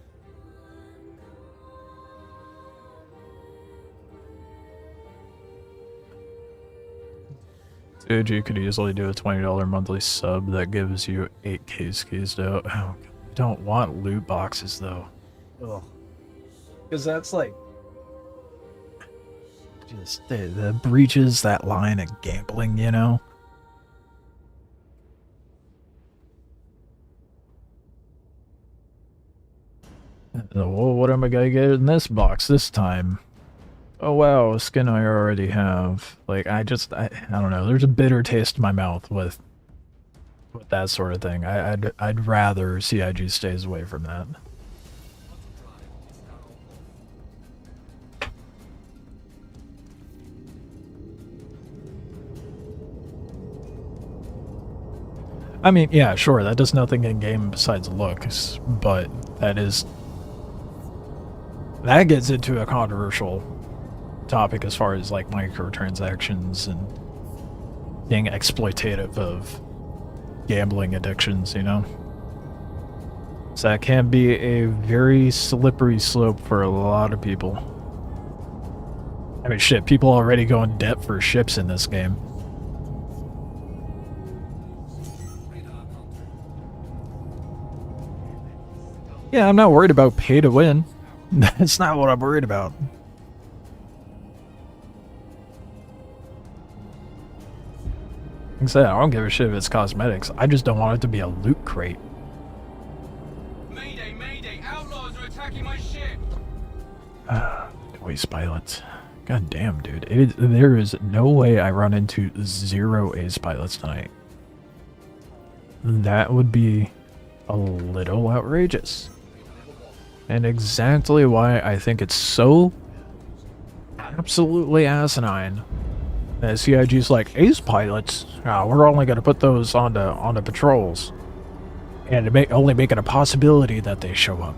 Dude, you could easily do a $20 monthly sub that gives you 8K skis though. Oh, I don't want loot boxes though. Ugh. Because that's like just the breaches that line of gambling, you know? Well, what am I gonna get in this box this time? Oh wow, a skin I already have. Like, I don't know. There's a bitter taste in my mouth with that sort of thing. I'd rather CIG stays away from that. I mean, yeah, sure, that does nothing in game besides looks, but that gets into a controversial topic as far as like microtransactions and being exploitative of gambling addictions, you know? So that can be a very slippery slope for a lot of people. I mean, shit, people already go in debt for ships in this game. Yeah, I'm not worried about pay to win. That's not what I'm worried about. Like I said, I don't give a shit if it's cosmetics. I just don't want it to be a loot crate. Mayday, mayday! Outlaws are attacking my ship! Waste pilots. God damn, dude. There is no way I run into 0 ace pilots tonight. That would be a little outrageous. And exactly why I think it's so absolutely asinine that CIG's like, ace pilots, we're only going to put those onto patrols. And only make it a possibility that they show up.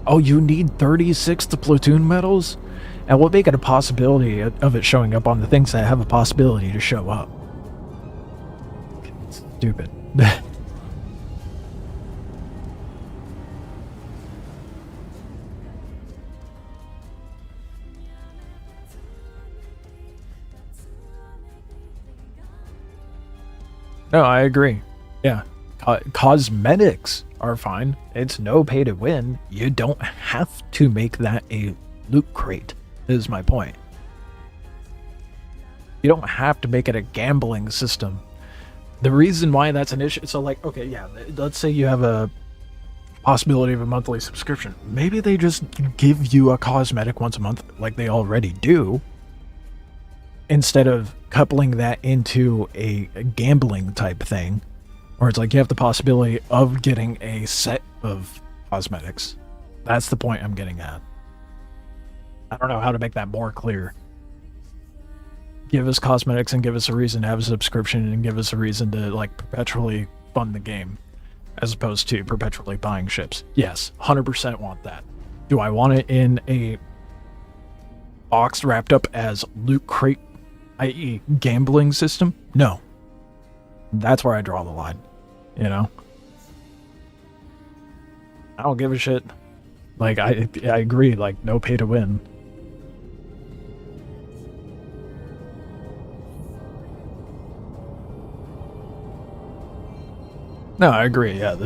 Oh, you need 36 to platoon medals? And we'll make it a possibility of it showing up on the things that have a possibility to show up. It's stupid. No, I agree. Yeah. Cosmetics are fine. It's no pay to win. You don't have to make that a loot crate, is my point. You don't have to make it a gambling system. The reason why that's an issue, so like, okay, yeah, let's say you have a possibility of a monthly subscription. Maybe they just give you a cosmetic once a month like they already do, instead of coupling that into a gambling type thing, where it's like you have the possibility of getting a set of cosmetics. That's the point I'm getting at. I don't know how to make that more clear. Give us cosmetics and give us a reason to have a subscription and give us a reason to like perpetually fund the game, as opposed to perpetually buying ships. Yes, 100% want that. Do I want it in a box wrapped up as loot crate, i.e. gambling system? No. That's where I draw the line, you know? I don't give a shit. Like, I agree, like, no pay to win. No, I agree, yeah.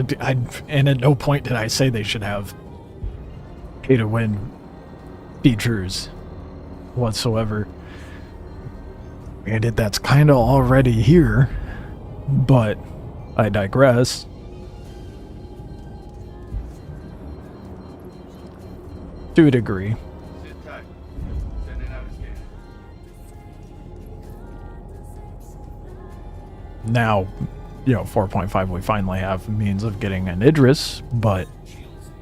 And at no point did I say they should have pay to win features whatsoever. And that's kind of already here, but I digress. To a degree. Sit tight. Sending out a scan. Now, you know, 4.5 we finally have means of getting an Idris, but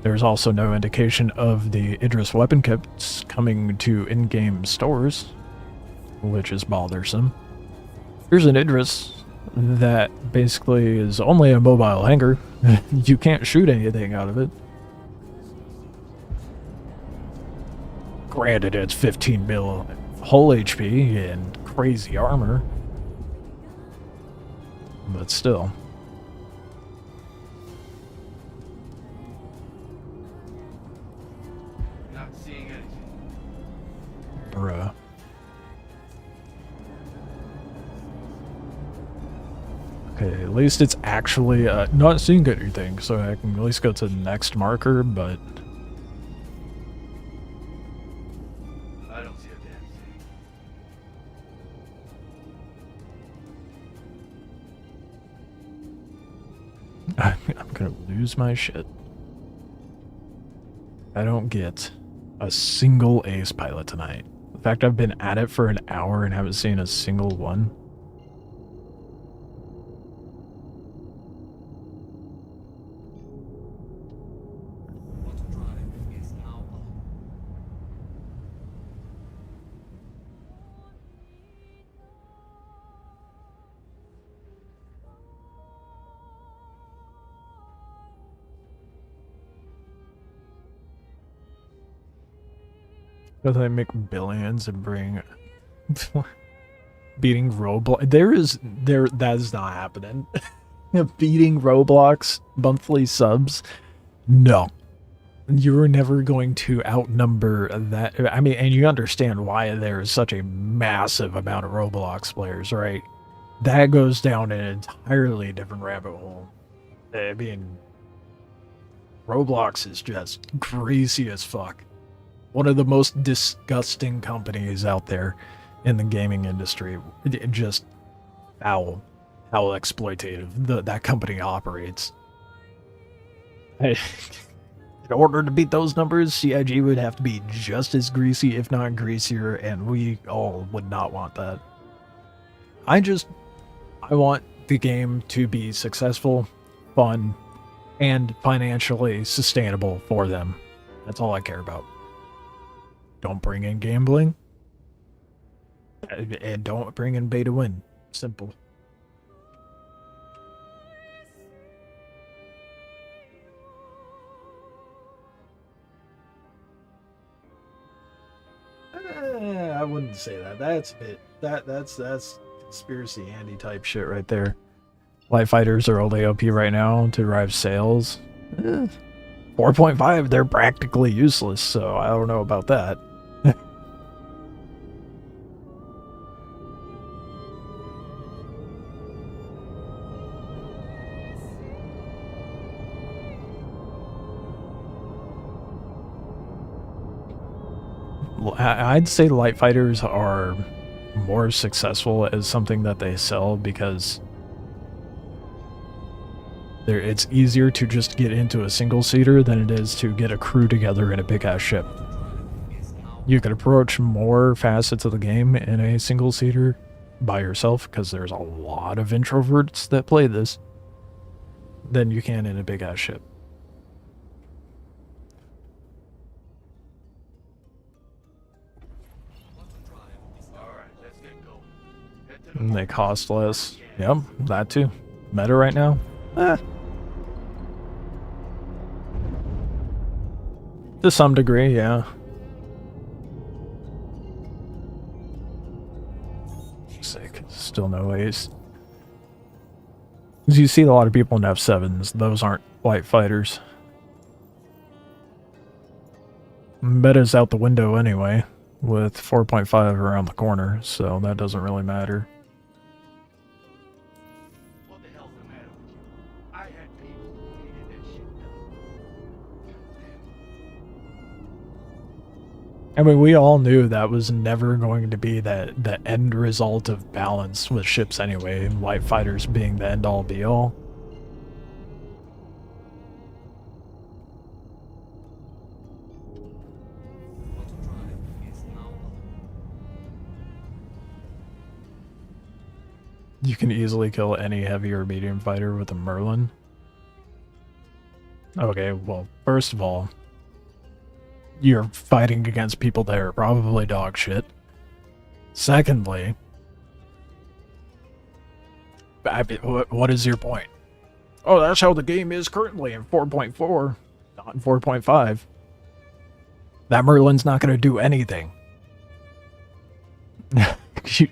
there's also no indication of the Idris weapon kits coming to in-game stores, which is bothersome. Here's an Idris that basically is only a mobile hanger. You can't shoot anything out of it. Granted, it's 15 mil hull HP and crazy armor. But still. Not seeing anything. Bruh. Okay, at least it's actually not seeing anything, so I can at least go to the next marker, but... I don't see a damn thing. I'm gonna lose my shit. I don't get a single ace pilot tonight. The fact I've been at it for an hour and haven't seen a single one. Auto drive is now on. But they make billions and bring beating Roblox. That is not happening. Beating Roblox monthly subs? No. You're never going to outnumber that. I mean, and you understand why there is such a massive amount of Roblox players, right? That goes down an entirely different rabbit hole. I mean, Roblox is just crazy as fuck. One of the most disgusting companies out there in the gaming industry. Just how exploitative that company operates. In order to beat those numbers, CIG would have to be just as greasy, if not greasier, and we all would not want that. I want the game to be successful, fun, and financially sustainable for them. That's all I care about. Don't bring in gambling. And don't bring in pay to win. Simple. I wouldn't say that. That's a bit. That's conspiracy Andy type shit right there. Light fighters are only OP right now to drive sales. 4.5, they're practically useless, so I don't know about that. I'd say light fighters are more successful as something that they sell because it's easier to just get into a single-seater than it is to get a crew together in a big-ass ship. You can approach more facets of the game in a single-seater by yourself, because there's a lot of introverts that play this, than you can in a big-ass ship. And they cost less. Yep, that too. Meta right now? To some degree, yeah. Sick. Still no ace. Because you see a lot of people in F7s. Those aren't light fighters. Meta's out the window anyway, with 4.5 around the corner, so that doesn't really matter. What the hell's the matter with you? I had people who needed that shit done. I mean, we all knew that was never going to be the end result of balance with ships anyway, light fighters being the end-all be-all. You can easily kill any heavy or medium fighter with a Merlin. Okay, well, first of all, you're fighting against people that are probably dog shit. Secondly, I mean, what is your point? Oh, that's how the game is currently in 4.4, not in 4.5. That Merlin's not going to do anything.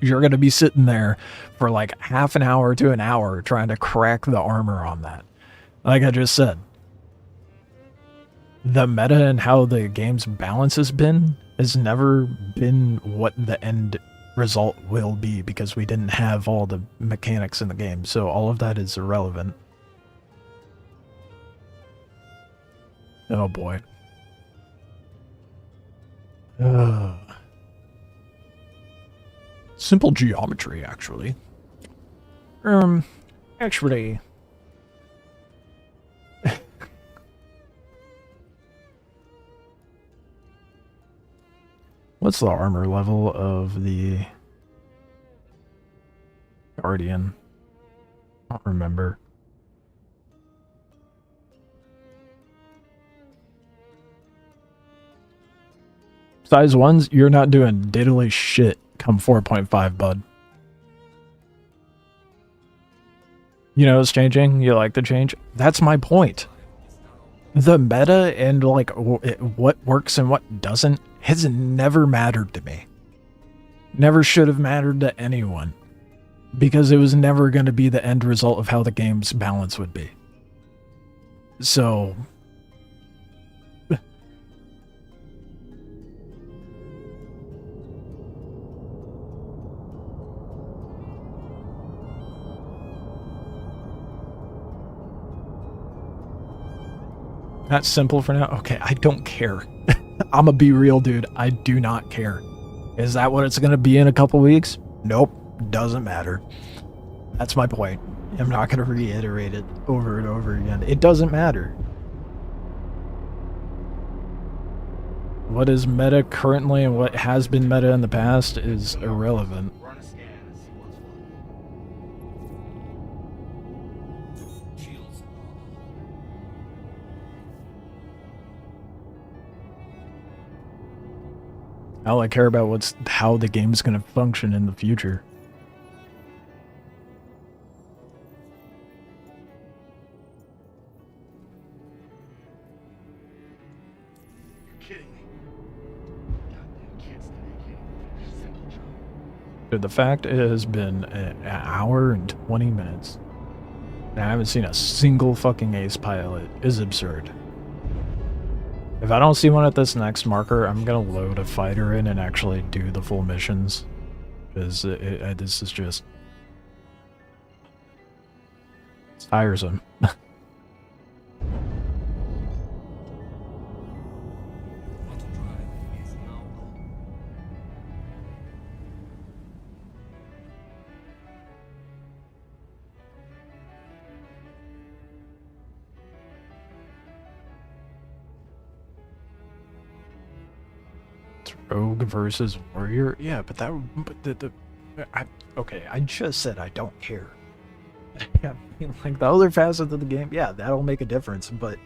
You're going to be sitting there for like half an hour to an hour trying to crack the armor on that. Like I just said, the meta and how the game's balance has never been what the end result will be, because we didn't have all the mechanics in the game, so all of that is irrelevant. Oh boy. Simple geometry, actually. Actually... What's the armor level of the Guardian? I don't remember. Size 1s, you're not doing diddly shit come 4.5, bud. You know it's changing? You like the change? That's my point. The meta and like what works and what doesn't has never mattered to me. Never should have mattered to anyone. Because it was never going to be the end result of how the game's balance would be. So... That's simple for now? Okay, I don't care. I'ma be real, dude. I do not care. Is that what it's gonna be in a couple weeks? Nope. Doesn't matter. That's my point. I'm not gonna reiterate it over and over again. It doesn't matter. What is meta currently and what has been meta in the past is irrelevant. Run a scan and see what's what. Shields. All I care about what's how the game's gonna function in the future. You're kidding me. Goddamn kids today can't even finish a simple job. Dude, the fact it has been an hour and 20 minutes and I haven't seen a single fucking ace pilot is absurd. If I don't see one at this next marker, I'm gonna load a fighter in and actually do the full missions. Because this is just... It's tiresome. Rogue versus warrior? Yeah, but okay, I just said I don't care. I mean, like, the other facets of the game, yeah, that'll make a difference, but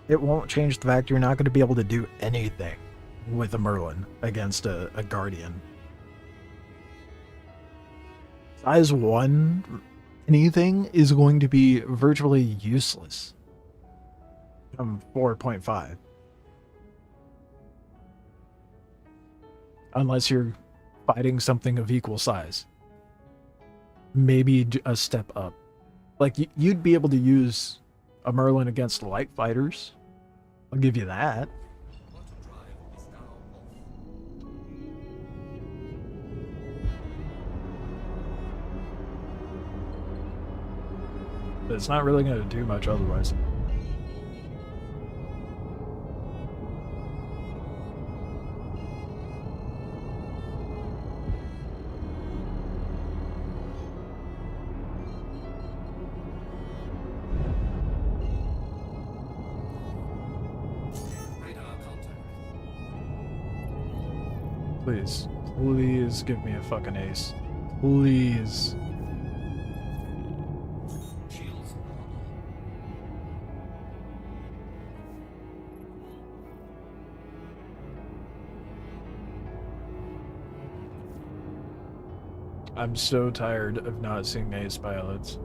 it won't change the fact you're not going to be able to do anything with a Merlin against a Guardian. Size 1, anything is going to be virtually useless. 4.5. Unless you're fighting something of equal size. Maybe a step up. Like, you'd be able to use a Merlin against light fighters. I'll give you that. But it's not really going to do much otherwise. Please, please give me a fucking ace. Please. Shields. I'm so tired of not seeing ace pilots.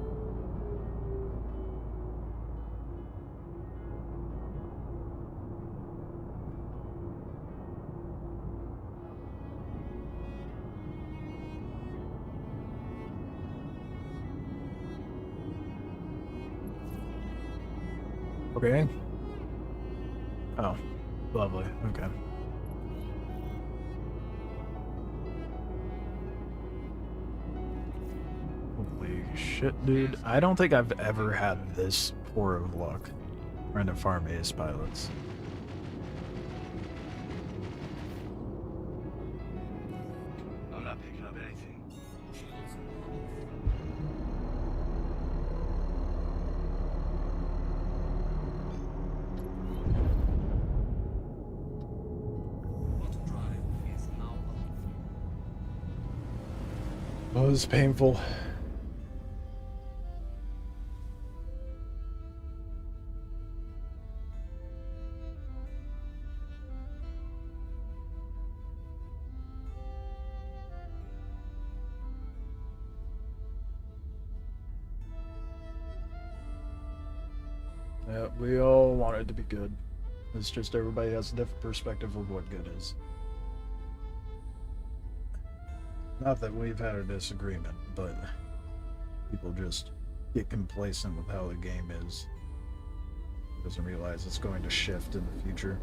Okay. Oh, lovely. Okay. Holy shit, dude. I don't think I've ever had this poor of luck trying to farm ace pilots. I'm not picking up anything. Auto drive is now open. Oh, this is painful. Yeah, we all want it to be good. It's just everybody has a different perspective of what good is. Not that we've had a disagreement, but people just get complacent with how the game is. Doesn't realize it's going to shift in the future.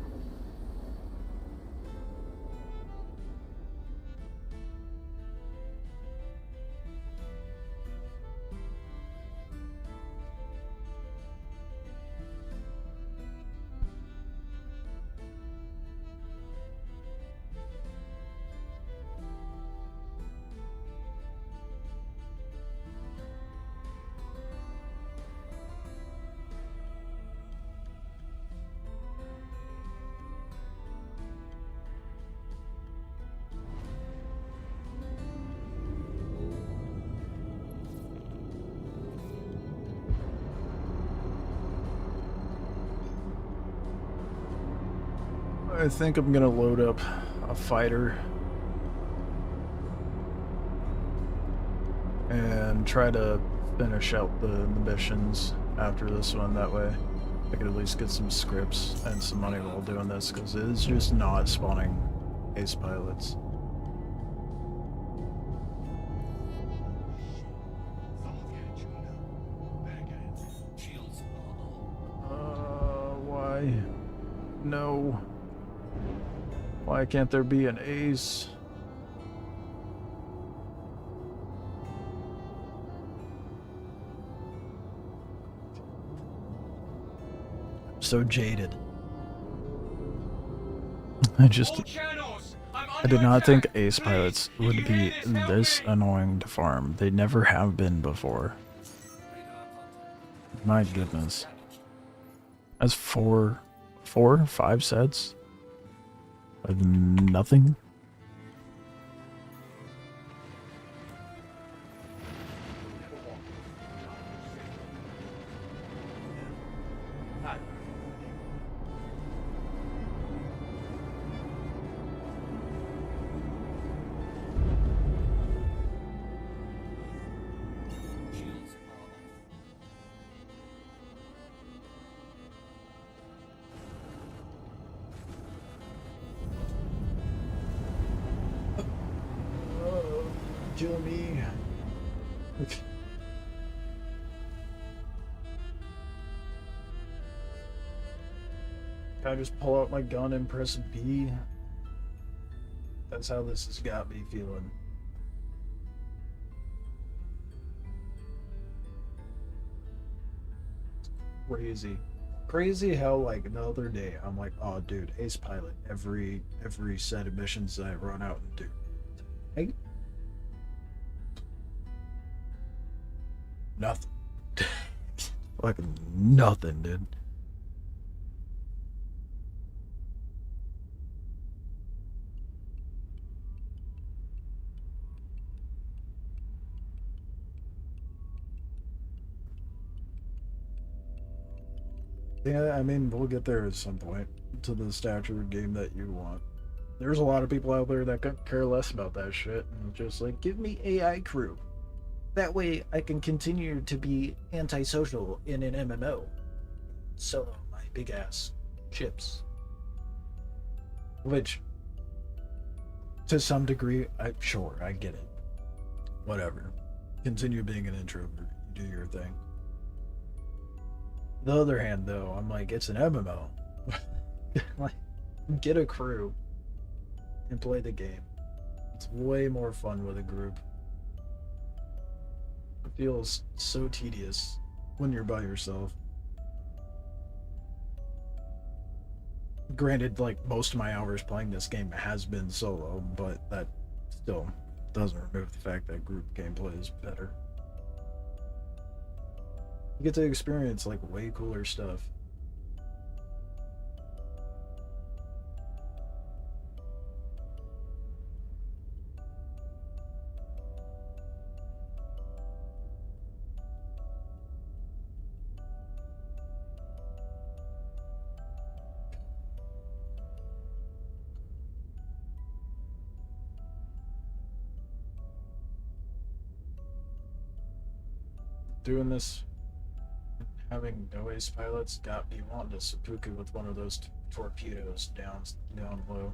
I think I'm gonna load up a fighter and try to finish out the missions after this one. That way I can at least get some scripts and some money while doing this, because it is just not spawning ace pilots. Someone's getting tuned up. Better get it. Shields are on. Why? No. Why can't there be an ace? I'm so jaded. I did not think ace pilots would be this annoying to farm. They never have been before. Radar contact. My goodness. That's four, 5 sets of nothing. Shields are off. Kill me. Can I just pull out my gun and press B? That's how this has got me feeling. Crazy. Crazy how, like, the other day I'm like, oh dude, ace pilot every set of missions that I run out and do. Hey. Nothing. Fucking nothing, dude. Yeah, I mean, we'll get there at some point to the stature game that you want. There's a lot of people out there that could care less about that shit and just like, give me AI crew. That way I can continue to be antisocial in an MMO. Solo my big ass chips. Which, to some degree, sure, I get it. Whatever. Continue being an introvert. You do your thing. The other hand, though, I'm like, it's an MMO. Like, get a crew and play the game. It's way more fun with a group. It feels so tedious when you're by yourself. Granted, like, most of my hours playing this game has been solo, but that still doesn't remove the fact that group gameplay is better. You get to experience, like, way cooler stuff. Doing this, having no ace pilots, got me wanting to seppuku with one of those torpedoes down low.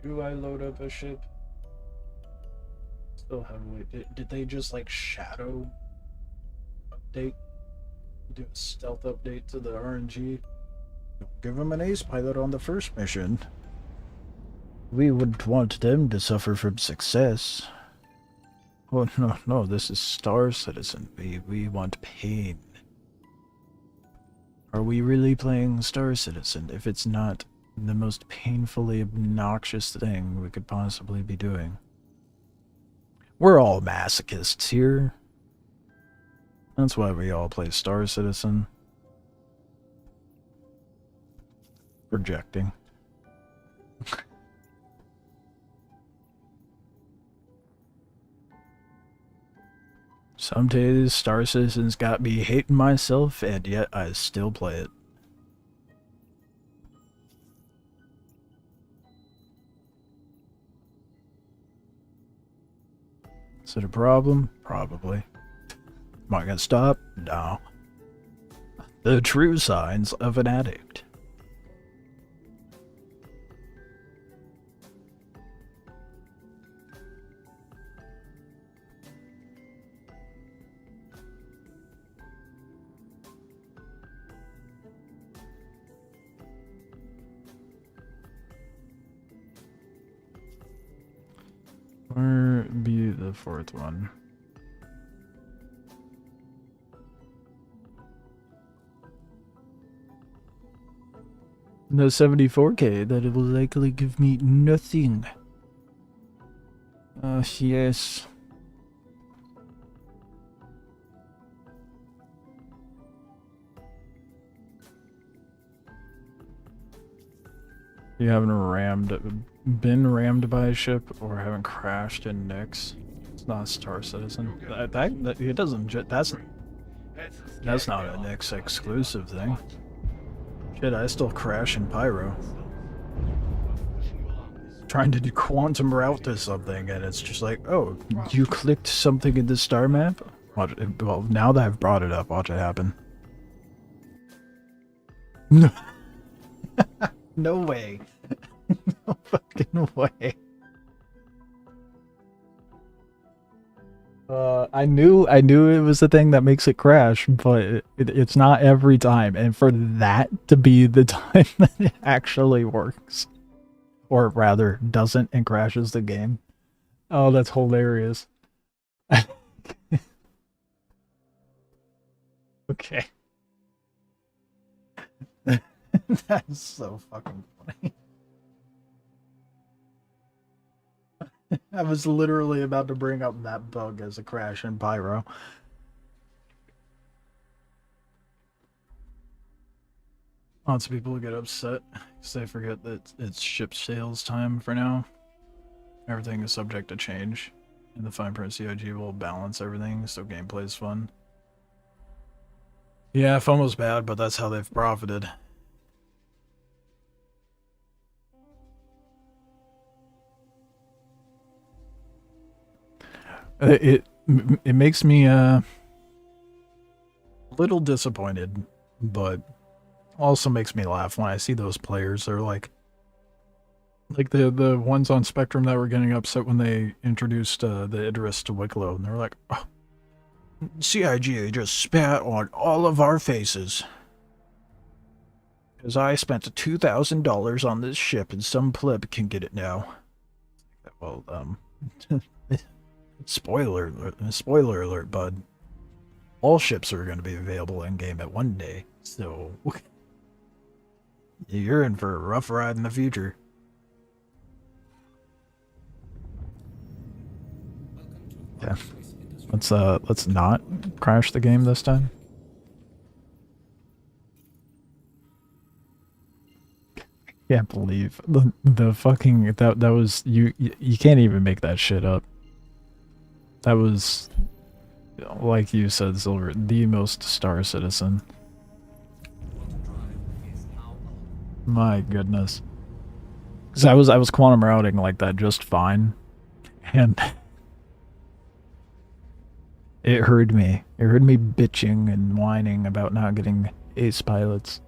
Do I load up a ship? Still heavily. Did they just like shadow update? Do a stealth update to the RNG? Give them an ace pilot on the first mission. We wouldn't want them to suffer from success. Oh no, this is Star Citizen. We want pain. Are we really playing Star Citizen if it's not the most painfully obnoxious thing we could possibly be doing? We're all masochists here. That's why we all play Star Citizen. Projecting. Some days Star Citizen's got me hating myself, and yet I still play it. Is it a problem? Probably. Am I gonna stop? No. The true signs of an addict. Where be the fourth one? The 74k that it will likely give me nothing. Yes. You haven't been rammed by a ship or haven't crashed in Nyx? It's not a Star Citizen. That it doesn't. That's not a Nyx exclusive thing. Shit, I still crash in Pyro. Trying to do quantum route to something, and it's just like, oh, you clicked something in the star map? Well, now that I've brought it up, watch it happen. No. No way. No fucking way. I knew it was the thing that makes it crash, but it's not every time, and for that to be the time that it actually works, or rather doesn't and crashes the game. Oh, that's hilarious. Okay. That's so fucking funny. I was literally about to bring up that bug as a crash in Pyro. Lots of people get upset because they forget that it's ship sales time for now. Everything is subject to change, and the fine print CIG will balance everything so gameplay is fun. Yeah, FOMO's bad, but that's how they've profited. It makes me a little disappointed, but also makes me laugh when I see those players. They're like the ones on Spectrum that were getting upset when they introduced the Idris to Wikelo, and they're like, oh, CIG just spat on all of our faces. Because I spent $2,000 on this ship and some pleb can get it now. Well, spoiler alert, bud. All ships are going to be available in-game at one day, so you're in for a rough ride in the future. Yeah. Let's not crash the game this time. Can't believe the fucking that was you can't even make that shit up. That was, like you said, Silver, the most Star Citizen. My goodness. Cause I was quantum routing like that just fine, and it heard me. It heard me bitching and whining about not getting ace pilots.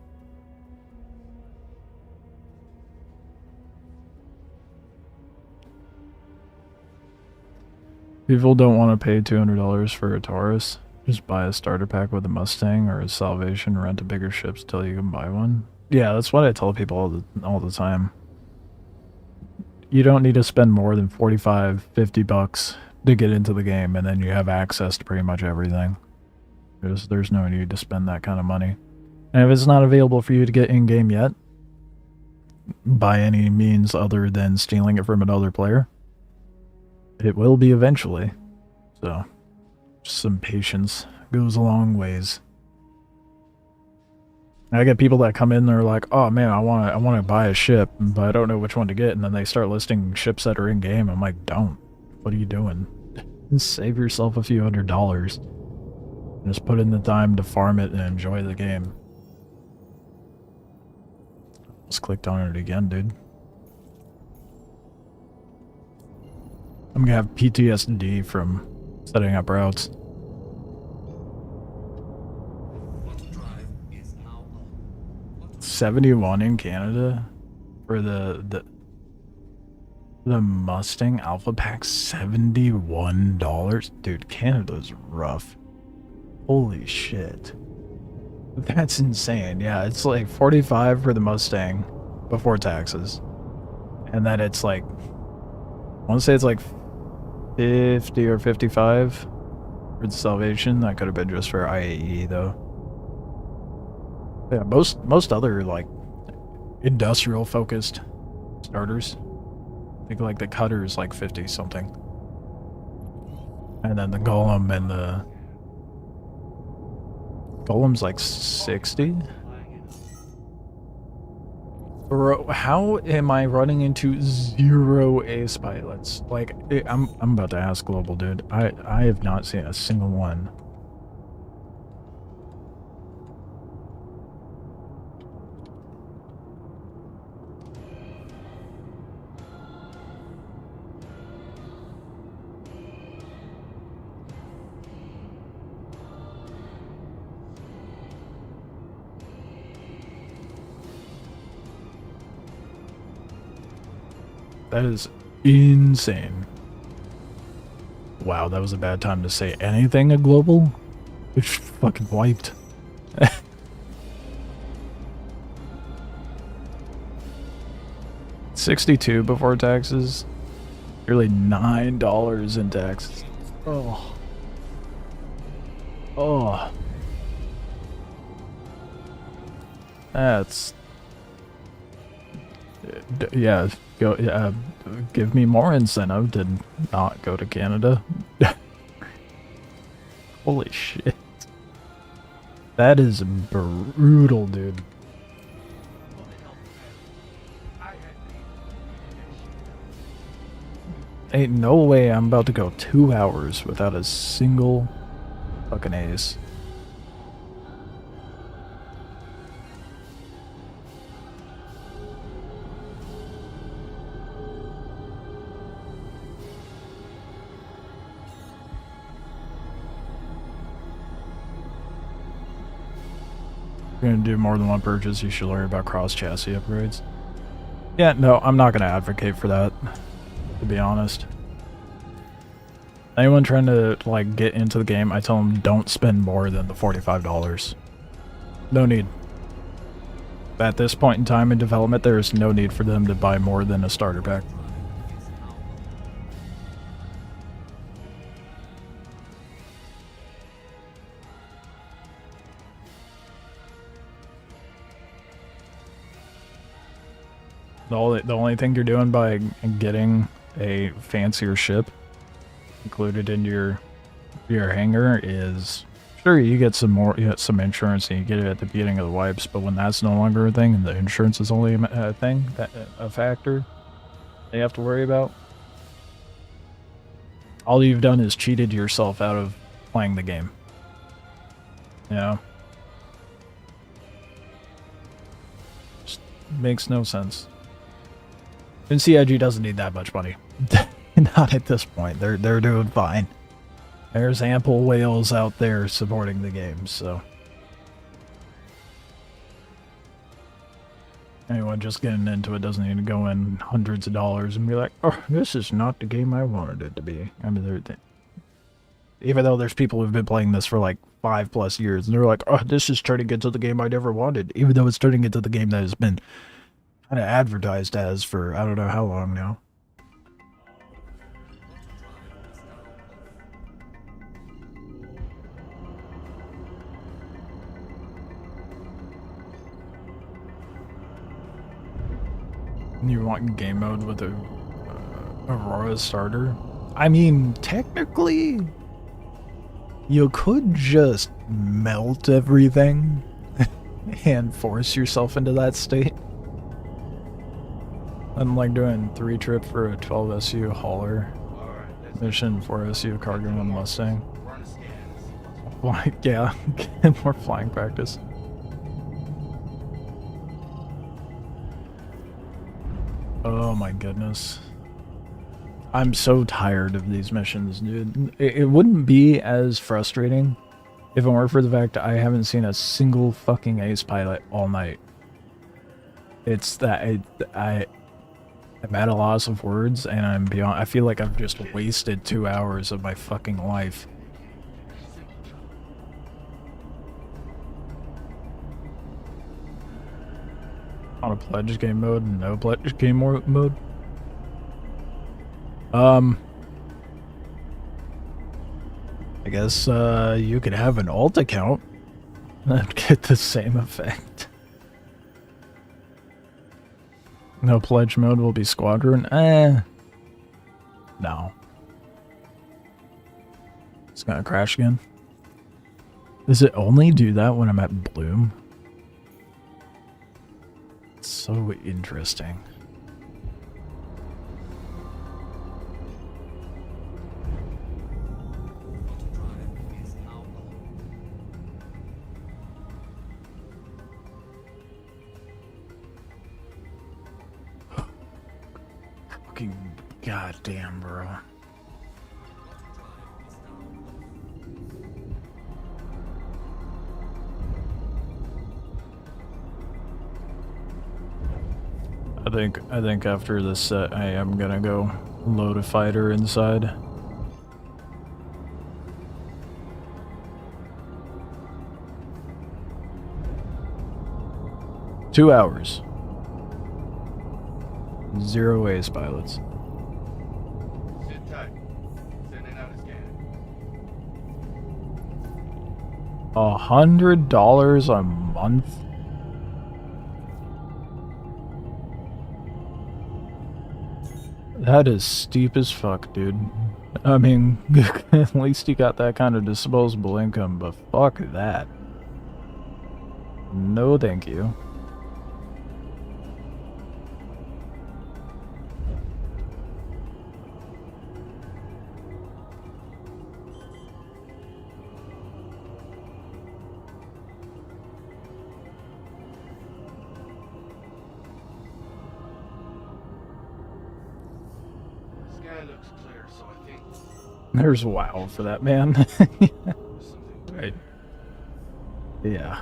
People don't want to pay $200 for a Taurus. Just buy a starter pack with a Mustang or a Salvation, rent a bigger ships till you can buy one. Yeah, that's what I tell people all the time. You don't need to spend more than 45, 50 bucks to get into the game, and then you have access to pretty much everything. There's no need to spend that kind of money. And if it's not available for you to get in-game yet, by any means other than stealing it from another player, it will be eventually. So, just some patience goes a long ways. I get people that come in, they're like, oh man, I want to buy a ship, but I don't know which one to get, and then they start listing ships that are in game. I'm like, don't. What are you doing? Save yourself a few $100. Just put in the time to farm it and enjoy the game. Just clicked on it again, dude. I'm gonna have PTSD from setting up routes. 71 in Canada for the Mustang Alpha Pack. $71, dude. Canada's rough. Holy shit, that's insane. Yeah, it's like 45 for the Mustang before taxes, and then it's like, I want to say it's like 50 or 55 for the Salvation. That could have been just for IAE though. Yeah, most other like industrial focused starters, I think like the Cutter is like 50 something, and then the Golem and the Golem's like 60. Bro, how am I running into 0 ace pilots? Like, I'm about to ask Global, dude. I have not seen a single one. That is insane. Wow, that was a bad time to say anything at Global. It's fucking wiped. $62 before taxes. Nearly $9 in taxes. Oh. Oh. That's... yeah, go. Give me more incentive to not go to Canada. Holy shit, that is brutal, dude. Ain't no way I'm about to go 2 hours without a single fucking ace. you're gonna do more than one purchase, you should learn about cross-chassis upgrades. Yeah, no, I'm not gonna advocate for that, to be honest. Anyone trying to, like, get into the game, I tell them don't spend more than the $45. No need. At this point in time in development, there is no need for them to buy more than a starter pack. The only thing you're doing by getting a fancier ship included in your hangar is, sure, you get some insurance and you get it at the beginning of the wipes, but when that's no longer a thing and the insurance is only a thing, a factor they have to worry about, all you've done is cheated yourself out of playing the game. You know? Just makes no sense. And CIG doesn't need that much money. Not at this point. They're doing fine. There's ample whales out there supporting the game, so. Anyone just getting into it doesn't need to go in hundreds of dollars and be like, oh, this is not the game I wanted it to be. I mean, even though there's people who've been playing this for like 5+ years, and they're like, oh, this is turning into the game I never wanted. Even though it's turning into the game that has been kind of advertised as for I don't know how long now. You want game mode with a Aurora starter? I mean, technically, you could just melt everything and force yourself into that state. I'm like doing 3 trip for a 12 SU hauler mission, 4 SU cargo and Mustang. Like, yeah, get more flying practice. Oh my goodness. I'm so tired of these missions, dude. It wouldn't be as frustrating if it weren't for the fact that I haven't seen a single fucking ace pilot all night. It's that I'm at a loss of words, and I'm beyond. I feel like I've just wasted 2 hours of my fucking life. On a pledge game mode and no pledge game mode. I guess you could have an alt account and get the same effect. No pledge mode will be squadron. No. It's gonna crash again. Does it only do that when I'm at Bloom? It's so interesting. Fucking goddamn, bro. I think after this set, I am gonna go load a fighter inside. Two hours. 0 ace pilots. Sit tight. Sending out a scan. $100 a month? That is steep as fuck, dude. I mean, at least you got that kind of disposable income, but fuck that. No thank you. Looks clear, so I think There's WoW for that, man. there's something. Right. Yeah.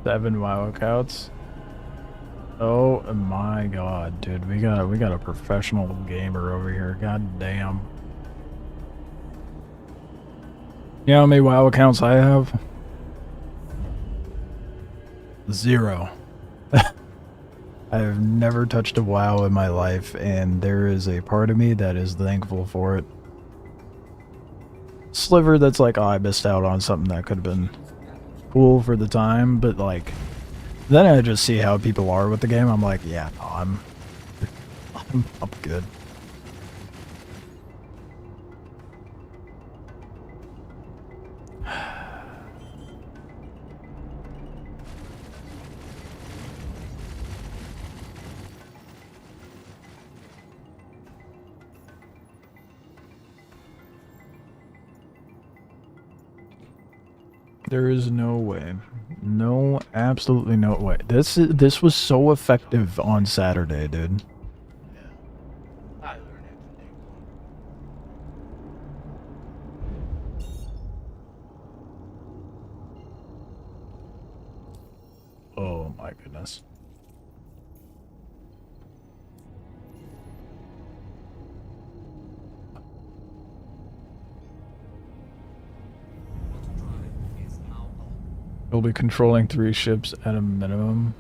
7 WoW accounts. Oh my god, dude, we got a professional gamer over here. God damn. You know how many WoW accounts I have? 0. I have never touched a WoW in my life, and there is a part of me that is thankful for it. Sliver that's like, oh, I missed out on something that could have been cool for the time, but like, then I just see how people are with the game. I'm like, yeah, no, I'm good. There is no way. No, absolutely no way. This was so effective on Saturday, dude. Yeah. I learned that from day one. Oh my goodness. You'll be controlling 3 ships at a minimum.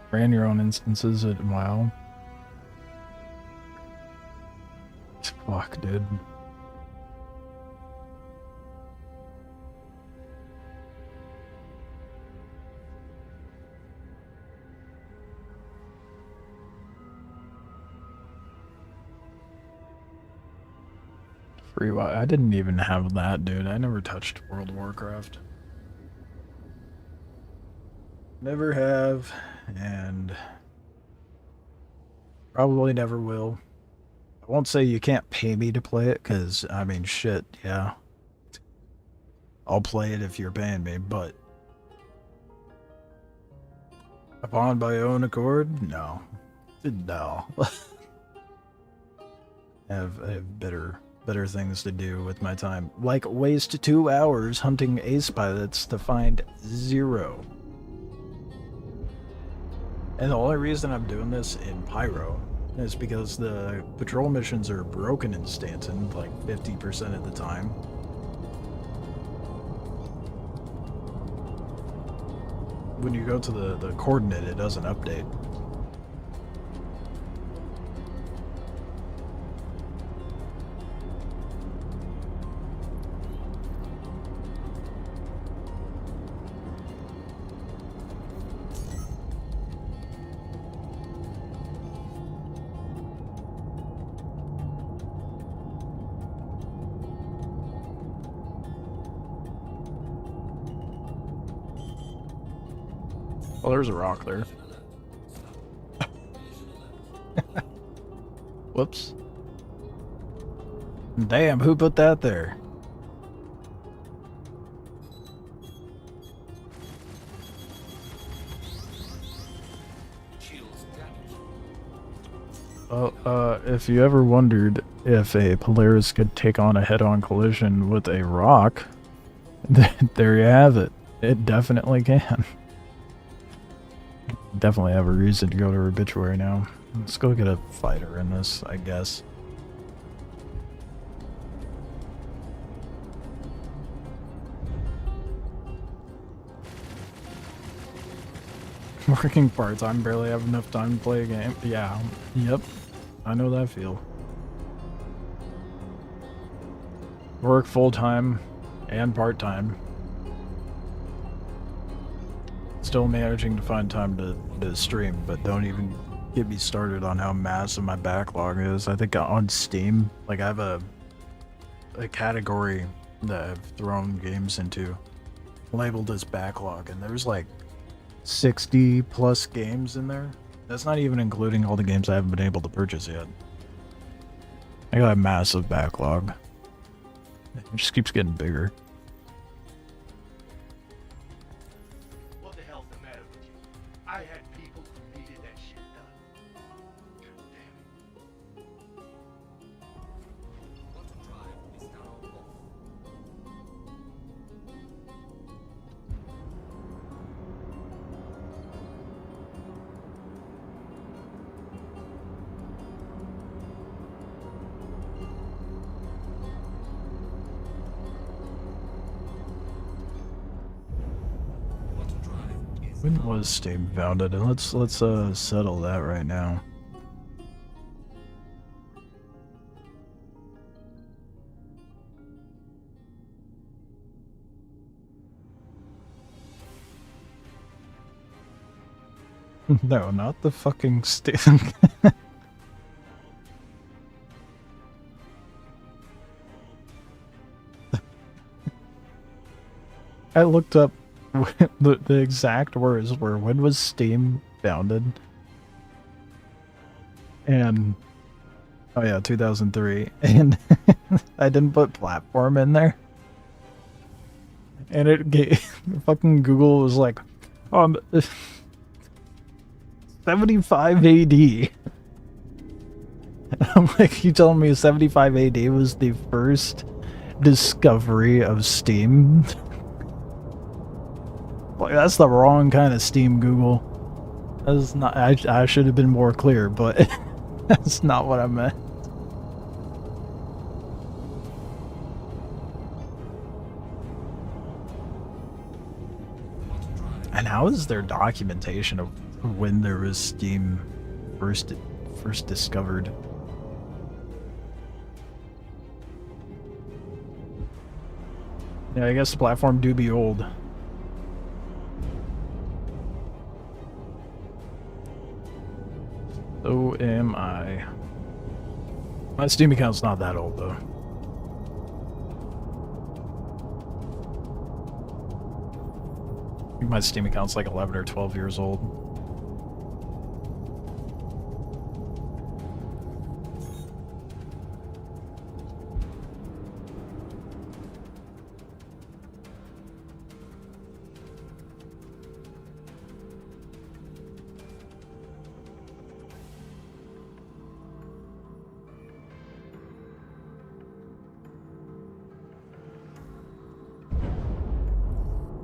Ran your own instances at WoW. Fuck, dude. Free WoW. I didn't even have that, dude. I never touched World of Warcraft. Never have, and probably never will. I won't say you can't pay me to play it, because, I mean, shit, yeah. I'll play it if you're paying me, but upon my own accord, no. No. I have better things to do with my time. Like waste 2 hours hunting ace pilots to find 0. And the only reason I'm doing this in Pyro is because the patrol missions are broken in Stanton like 50% of the time. When you go to the coordinate, it doesn't update. Well, there's a rock there. Whoops. Damn, who put that there? If you ever wondered if a Polaris could take on a head-on collision with a rock, there you have it. It definitely can. Definitely have a reason to go to Obituary now. Let's go get a fighter in this, I guess. Working part-time, barely have enough time to play a game. Yeah, yep. I know that feel. Work full-time and part-time. Still managing to find time to stream, but don't even get me started on how massive my backlog is. I think on Steam, like I have a category that I've thrown games into labeled as backlog, and there's like 60 plus games in there. That's not even including all the games I haven't been able to purchase yet. I got a massive backlog. It just keeps getting bigger. What the hell's the matter with you? I had people who needed that shit done. Damn it. Quantum drive is now off. When was Steam founded? And let's settle that right now. No, not the fucking Steam. I looked up the exact words were, when was Steam founded? And oh yeah, 2003. And I didn't put platform in there. And it gave fucking Google was like, 75 AD. I'm like, you telling me 75 AD was the first discovery of Steam? Like, that's the wrong kind of Steam, Google. That's not. I should have been more clear, but that's not what I meant. And how is there documentation of when there was Steam first discovered? Yeah, I guess the platform do be old. So am I. My Steam account's not that old though. I think my Steam account's like 11 or 12 years old.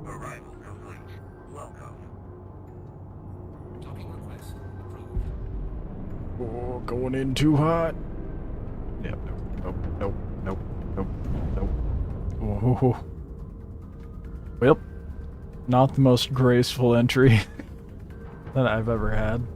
Arrival complete. Welcome. Docking request approved. Oh, going in too hot. Yep, nope, nope, nope, nope, nope, nope. Oh. Well, not the most graceful entry that I've ever had.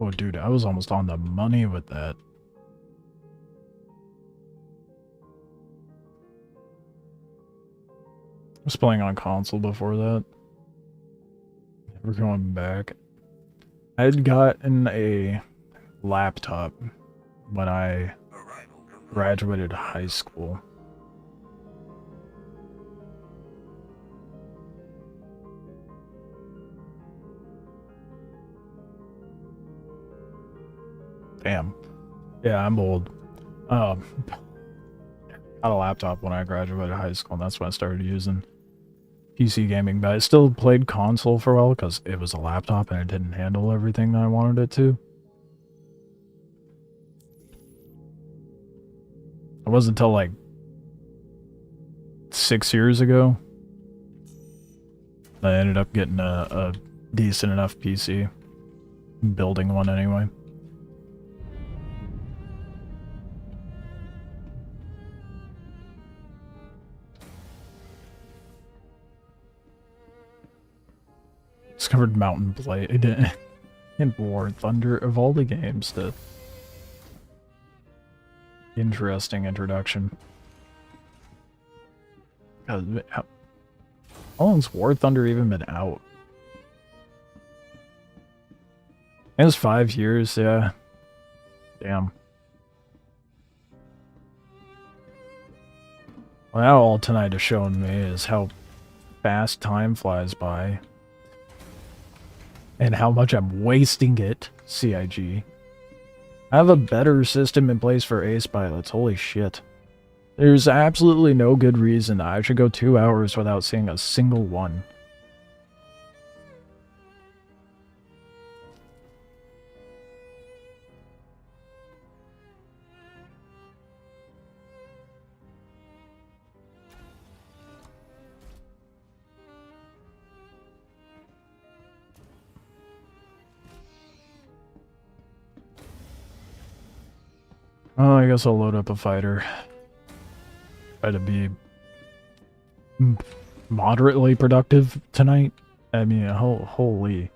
Oh, dude, I was almost on the money with that. I was playing on console before that. We're going back. I had gotten a laptop when I Arrival complete. graduated high school. Damn. Yeah, I'm old. Got a laptop when I graduated high school, and that's when I started using PC gaming, but I still played console for a while because it was a laptop and it didn't handle everything that I wanted it to. It wasn't until like 6 years ago that I ended up getting a decent enough PC. Building one anyway. Discovered Mountain Blade and War Thunder of all the games. The interesting introduction. God, how long's War Thunder even been out? It was 5 years, yeah. Damn. Well, now all tonight has shown me is how fast time flies by. And how much I'm wasting it, CIG. I have a better system in place for ace pilots. Holy shit. There's absolutely no good reason I should go 2 hours without seeing a single one. Oh, I guess I'll load up a fighter. Try to be moderately productive tonight. I mean, holy.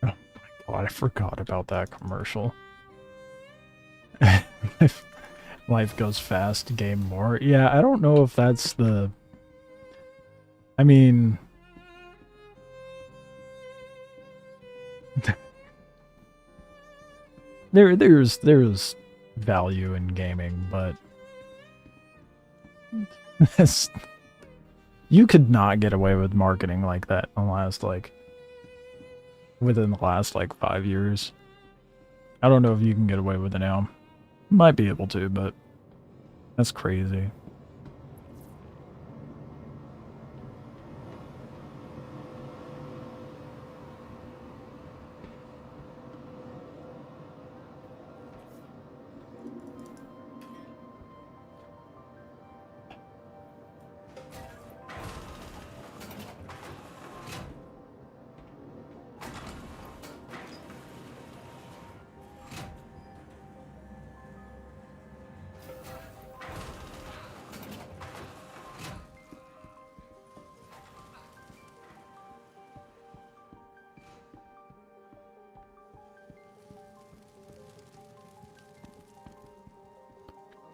Oh my god, I forgot about that commercial. Life goes fast, game more. Yeah, I don't know if that's the... I mean... there's value in gaming, but... you could not get away with marketing like that unless, like... within the last, like, 5 years. I don't know if you can get away with it now. Might be able to, but... that's crazy.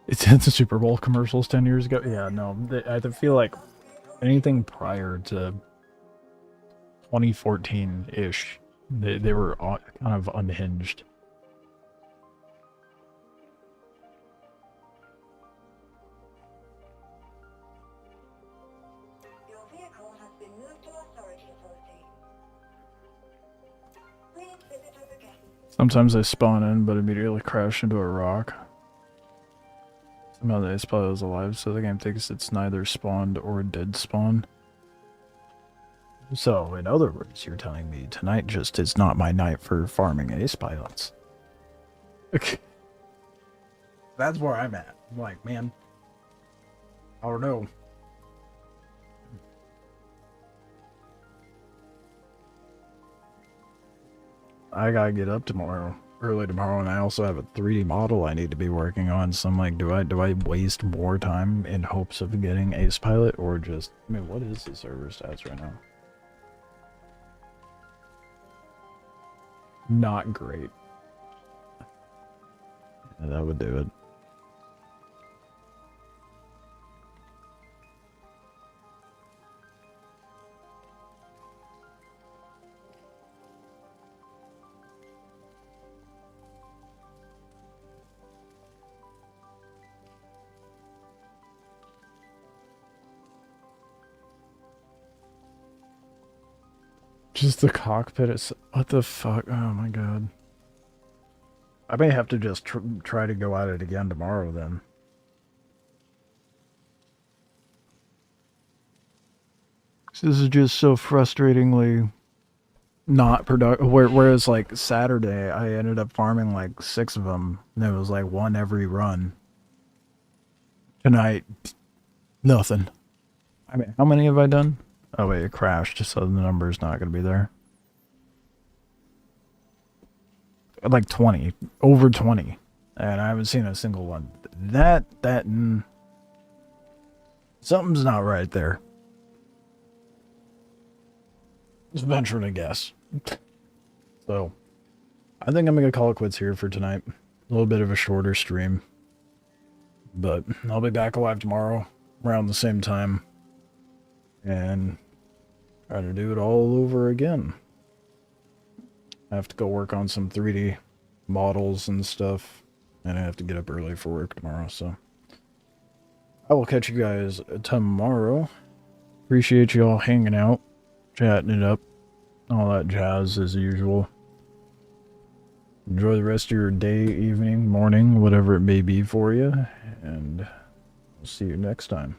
It's the Super Bowl commercials 10 years ago. Yeah, no, I feel like anything prior to 2014-ish, they were kind of unhinged. Your vehicle has been moved to authority authority. Please visit us again. Sometimes I spawn in, but immediately crash into a rock. Somehow the ace pilot is alive, so the game thinks it's neither spawned or did spawn. So, in other words, you're telling me tonight just is not my night for farming ace pilots. Okay. That's where I'm at. I'm like, man, I don't know. I gotta get up early tomorrow, and I also have a 3D model I need to be working on. So I'm like, do I waste more time in hopes of getting ace pilot, or just, I mean, what is the server stats right now? Not great. Yeah, that would do it. Just the cockpit is... what the fuck? Oh my god. I may have to just try to go at it again tomorrow then. This is just so frustratingly not productive. Whereas like Saturday, I ended up farming like 6 of them. And it was like 1 every run. Tonight, nothing. I mean, how many have I done? Oh wait, it crashed, so the number's not going to be there. Like 20. Over 20. And I haven't seen a single one. Something's not right there. Just venturing a guess. So, I think I'm going to call it quits here for tonight. A little bit of a shorter stream. But I'll be back alive tomorrow, around the same time. And try to do it all over again. I have to go work on some 3D models and stuff. And I have to get up early for work tomorrow, so I will catch you guys tomorrow. Appreciate you all hanging out, chatting it up, all that jazz as usual. Enjoy the rest of your day, evening, morning, whatever it may be for you, and we'll see you next time.